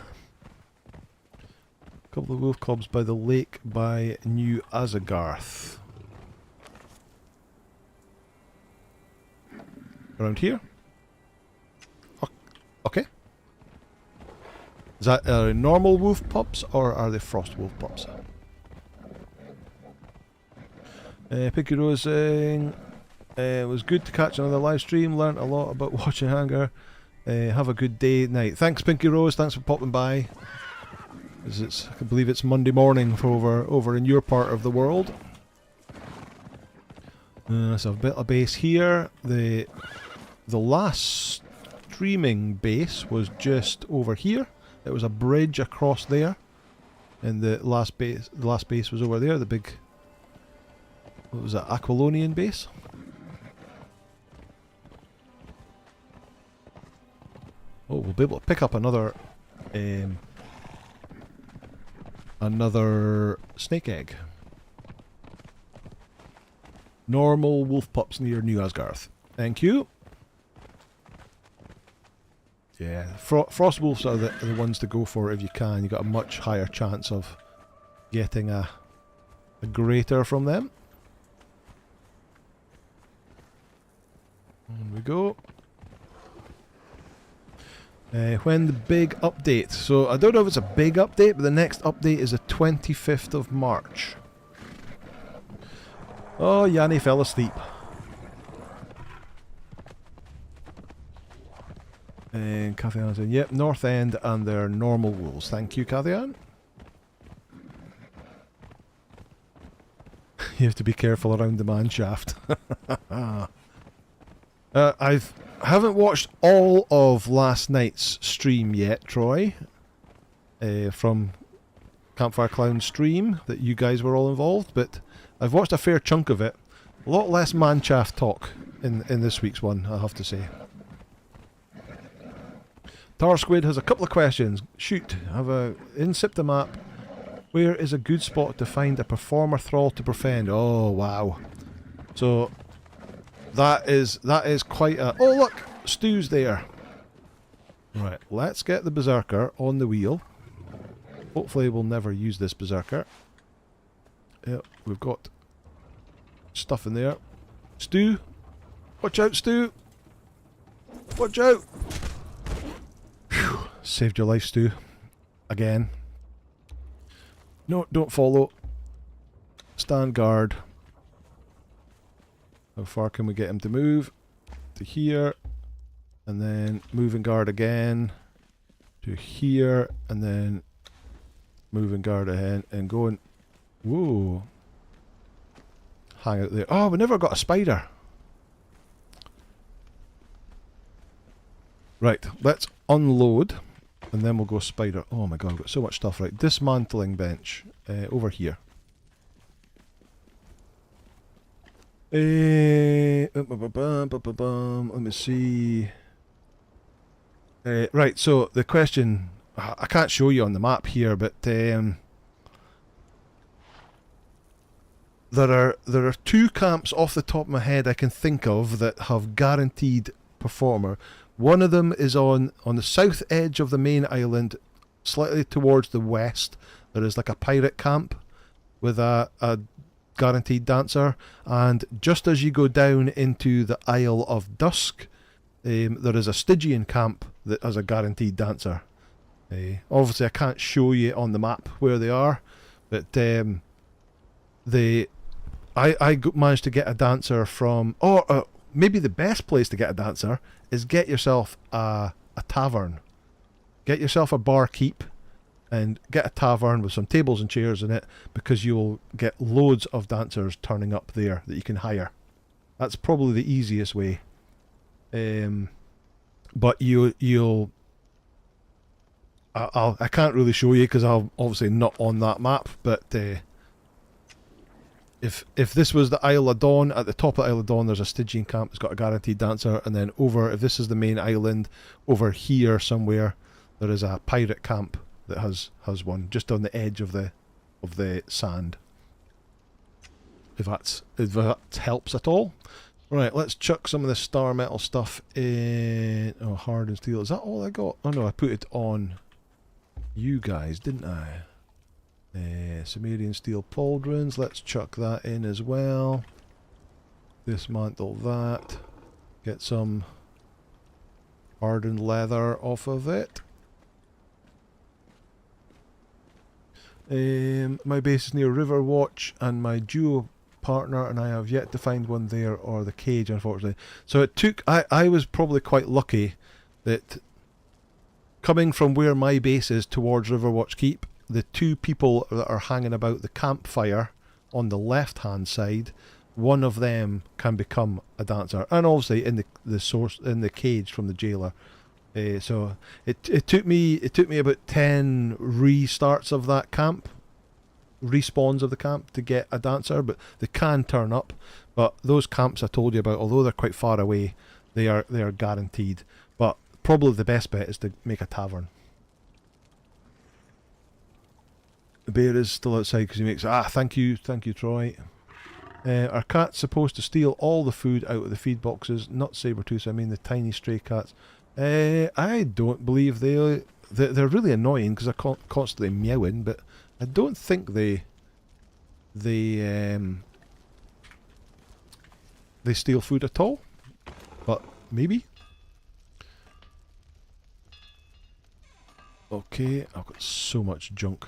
Couple of wolf cubs by the lake by New Azagarth. Around here? Okay. Is that normal wolf pups or are they frost wolf pups? Picky Rose saying, it was good to catch another live stream, learnt a lot about watching Hanger. Have a good day, night. Thanks Pinky Rose, thanks for popping by. I can believe it's Monday morning for over in your part of the world. So I've built a base here. The last streaming base was just over here. It was a bridge across there, and the last base was over there. The big, what was that, Aquilonian base? Oh, we'll be able to pick up another snake egg. Normal wolf pups near New Asgarth. Thank you. Yeah, frost wolves are the ones to go for if you can. You got a much higher chance of getting a greater from them. On we go. When the big update? So I don't know if it's a big update, but the next update is the 25th of March. Oh, Yanni fell asleep. And Cathian saying, yep, North End and their normal wolves. Thank you, Cathian. You have to be careful around the man shaft. I haven't watched all of last night's stream yet, Troy. From Campfire Clown stream that you guys were all involved, but I've watched a fair chunk of it. A lot less manshaft talk in this week's one, I have to say. Tar Squid has a couple of questions. Shoot, in Sipta map, where is a good spot to find a performer thrall to befriend? Oh wow. So that is quite a... Oh look! Stu's there. Right, let's get the Berserker on the wheel. Hopefully we'll never use this Berserker. Yep, we've got stuff in there. Stu! Watch out, Stu! Watch out! Whew, saved your life, Stu. Again. No, don't follow. Stand guard. How far can we get him to move? To here. And then moving guard again. To here. And then moving guard ahead. And going... Whoa. Hang out there. Oh, we never got a spider. Right, let's unload. And then we'll go spider. Oh my god, I've got so much stuff. Right, dismantling bench. Over here. Let me see. Right, so the question... I can't show you on the map here, but... There are 2 camps off the top of my head I can think of that have guaranteed performer. One of them is on the south edge of the main island, slightly towards the west. There is like a pirate camp with a guaranteed dancer, and just as you go down into the Isle of Dusk, there is a Stygian camp that has a guaranteed dancer. Obviously I can't show you on the map where they are, but I managed to get a dancer from, maybe the best place to get a dancer is get yourself a tavern. Get yourself a barkeep and get a tavern with some tables and chairs in it, because you'll get loads of dancers turning up there that you can hire. That's probably the easiest way. But I can't really show you because I'm obviously not on that map, but if this was the Isle of Dawn, at the top of the Isle of Dawn there's a Stygian camp that's got a guaranteed dancer, and then if this is the main island, over here somewhere there is a pirate camp that has one just on the edge of the sand. If that helps at all. Right, let's chuck some of the star metal stuff in. Oh, hardened steel. Is that all I got? Oh no, I put it on you guys, didn't I? Sumerian steel pauldrons. Let's chuck that in as well. Dismantle that. Get some hardened leather off of it. My base is near Riverwatch, and my duo partner and I have yet to find one there, or the cage, unfortunately. So it took, I was probably quite lucky that coming from where my base is towards Riverwatch Keep, the two people that are hanging about the campfire on the left hand side, one of them can become a dancer, and obviously in the cage from the jailer. So it took me about 10 restarts of that camp, respawns of the camp, to get a dancer, but they can turn up. But those camps I told you about, although they're quite far away, they are guaranteed. But probably the best bet is to make a tavern. The bear is still outside because he makes... thank you Troy. Our cat's supposed to steal all the food out of the feed boxes, not Sabertooth, I mean the tiny stray cats. I don't believe they're really annoying because they're constantly meowing, but I don't think they steal food at all. But maybe. Okay, I've got so much junk.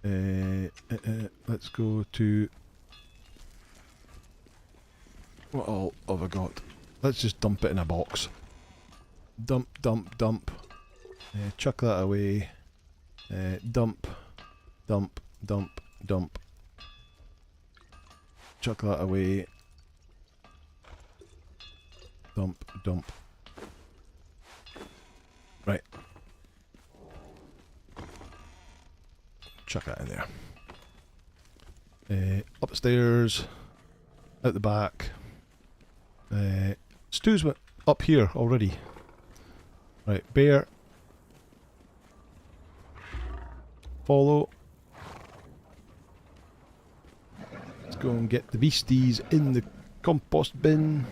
Let's go to... What all have I got? Let's just dump it in a box. Dump. Chuck that away. Dump. Chuck that away. Dump. Right. Chuck that in there. Upstairs. Out the back. Stu's went up here already. Right, bear. Follow. Let's go and get the beasties in the compost bin.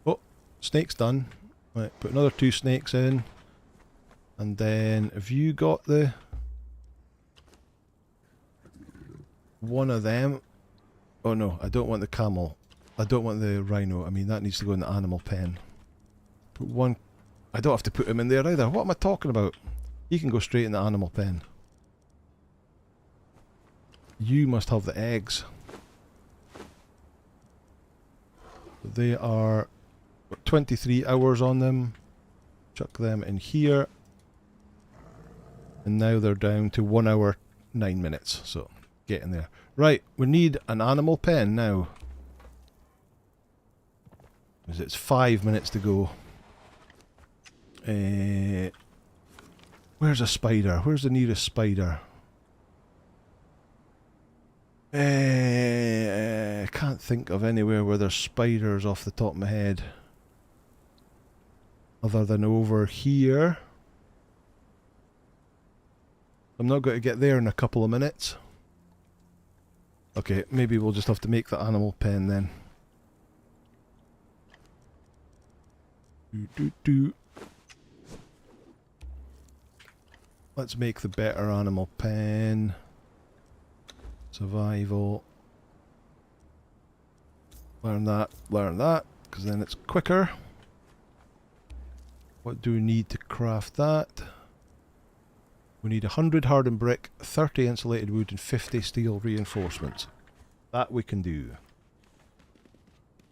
Oh, snake's done. Right, put another 2 snakes in. And then have you got the... one of them? Oh no, I don't want the camel. I don't want the rhino. I mean, that needs to go in the animal pen. Put one... I don't have to put him in there either. What am I talking about? He can go straight in the animal pen. You must have the eggs. They are 23 hours on them. Chuck them in here. And now they're down to 1 hour 9 minutes. So get in there. Right, we need an animal pen now. Because it's 5 minutes to go. Where's a spider? Where's the nearest spider? I can't think of anywhere where there's spiders off the top of my head. Other than over here. I'm not going to get there in a couple of minutes. Okay, maybe we'll just have to make the animal pen then. Let's make the better animal pen. Survival. Learn that, because then it's quicker. What do we need to craft that? We need 100 hardened brick, 30 insulated wood, and 50 steel reinforcements. That we can do.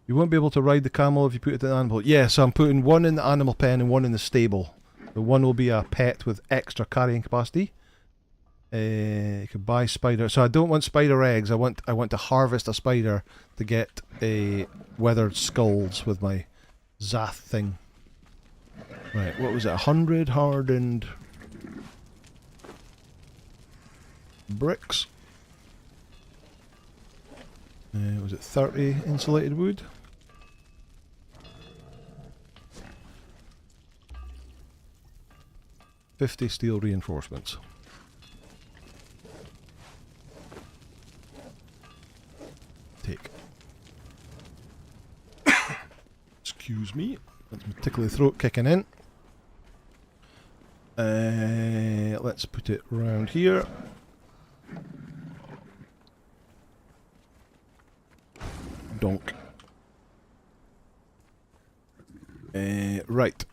You won't be able to ride the camel if you put it in the animal. Yeah, so I'm putting one in the animal pen and one in the stable. The one will be a pet with extra carrying capacity. You can buy spider. So I don't want spider eggs. I want to harvest a spider to get a weathered skulls with my Zath thing. Right, what was it? 100 hardened bricks. Was it 30 insulated wood? $50 steel reinforcements. Take. Excuse me. That's my tickly throat kicking in. Let's put it around here. Donk. Right.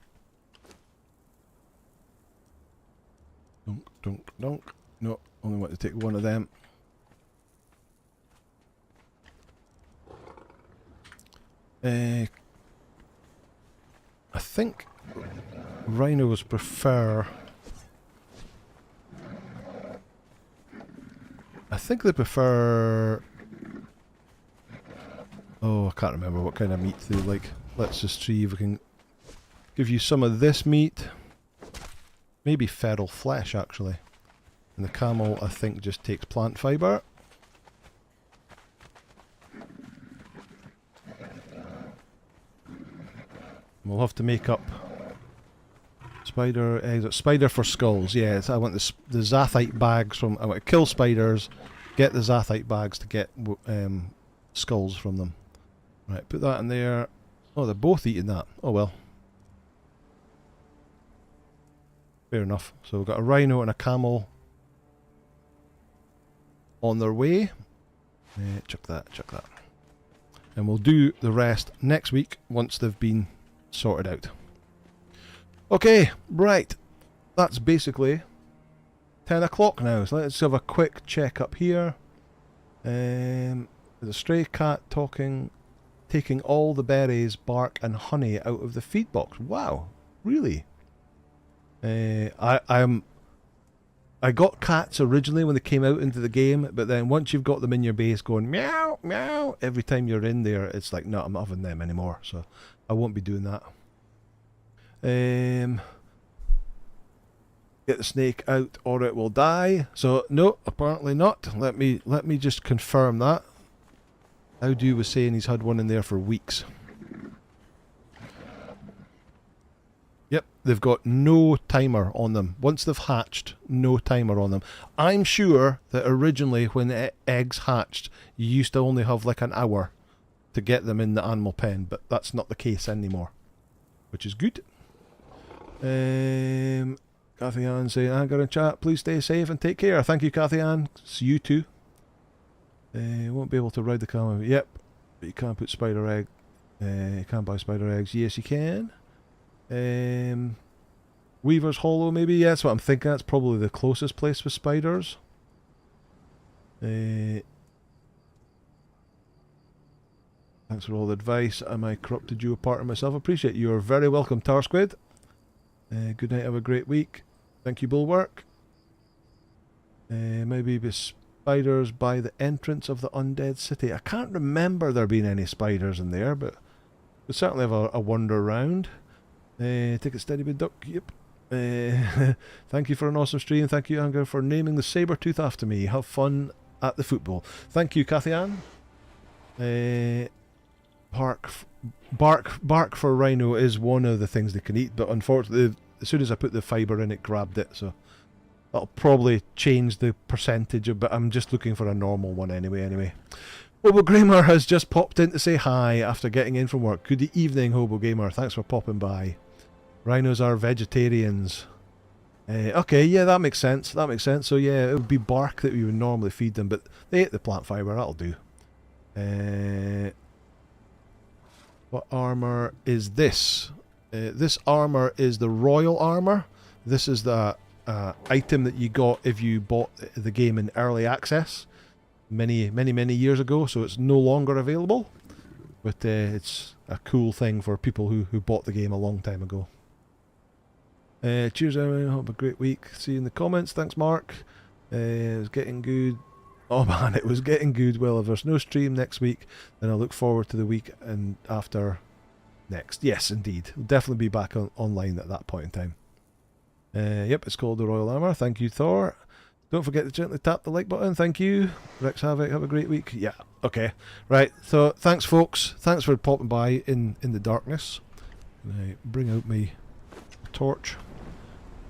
Donk, donk, donk. No, only want to take one of them. I think rhinos prefer... I think they prefer... Oh, I can't remember what kind of meat they like. Let's just see if we can give you some of this meat. Maybe feral flesh, actually. And the camel, I think, just takes plant fibre. We'll have to make up spider eggs. Spider for skulls. Yes, I want the Zathite bags from... I want to kill spiders, get the Zathite bags to get skulls from them. Right, put that in there. Oh, they're both eating that. Oh well. Fair enough. So we've got a rhino and a camel on their way. Chuck that, chuck that. And we'll do the rest next week once they've been sorted out. Okay, right. That's basically 10 o'clock now. So let's have a quick check up here. There's a stray cat taking all the berries, bark and honey out of the feed box. Wow, really? I got cats originally when they came out into the game, but then once you've got them in your base going meow, meow, every time you're in there, it's like, no, I'm not having them anymore, so I won't be doing that. Get the snake out or it will die. So, no, apparently not. Let me just confirm that. Howdu was saying he's had one in there for weeks. Yep, they've got no timer on them. Once they've hatched, no timer on them. I'm sure that originally when eggs hatched, you used to only have like an hour to get them in the animal pen, but that's not the case anymore, which is good. Kathy Ann saying, I'm going to chat, please stay safe and take care. Thank you, Kathy Ann. See you too. Won't be able to ride the camel. Yep, but you can't put spider egg. You can't buy spider eggs. Yes, you can. Weaver's Hollow, maybe. Yeah, that's what I'm thinking. That's probably the closest place with spiders. Thanks for all the advice. Am I corrupted you a part of myself? Appreciate you. You're very welcome, Tar Squid. Good night. Have a great week. Thank you, Bulwark. Maybe the spiders by the entrance of the undead city. I can't remember there being any spiders in there, but we certainly have a wander around. Take it steady, big duck. Yep. Thank you for an awesome stream. Thank you, Anger, for naming the saber tooth after me. Have fun at the football. Thank you, Kathy Ann. Bark for rhino is one of the things they can eat, but unfortunately, as soon as I put the fibre in, it grabbed it, so that'll probably change the percentage of, but I'm just looking for a normal one anyway. Hobo Gamer has just popped in to say hi after getting in from work. Good evening, Hobo Gamer. Thanks for popping by. Rhinos are vegetarians. Okay, yeah, that makes sense. That makes sense. So yeah, it would be bark that we would normally feed them, but they ate the plant fibre. That'll do. What armor is this? This armor is the royal armor. This is the item that you got if you bought the game in early access many years ago. So it's no longer available, but it's a cool thing for people who bought the game a long time ago. Cheers, everyone. Have a great week. See you in the comments. Thanks, Mark. It was getting good. Oh man, it was getting good. Well, if there's no stream next week, then I look forward to the week and after next. Yes, indeed. We'll definitely be back online at that point in time. Yep, it's called the Royal Armour. Thank you, Thor. Don't forget to gently tap the like button. Thank you. Rex Havoc, have a great week. Yeah, okay. Right, so thanks, folks. Thanks for popping by in the darkness. Bring out my torch.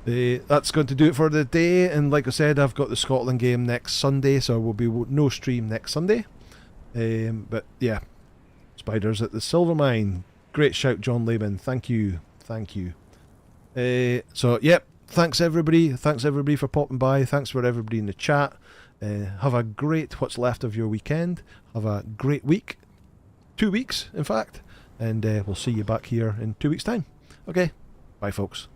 That's going to do it for the day, and like I said, I've got the Scotland game next Sunday, so there will be no stream next Sunday. But yeah, spiders at the silver mine. Great shout, John Laban. Thank you. So yep, thanks everybody for popping by. Thanks for everybody in the chat. Have a great what's left of your weekend. Have a great week, 2 weeks in fact, and we'll see you back here in 2 weeks time. Okay, bye folks.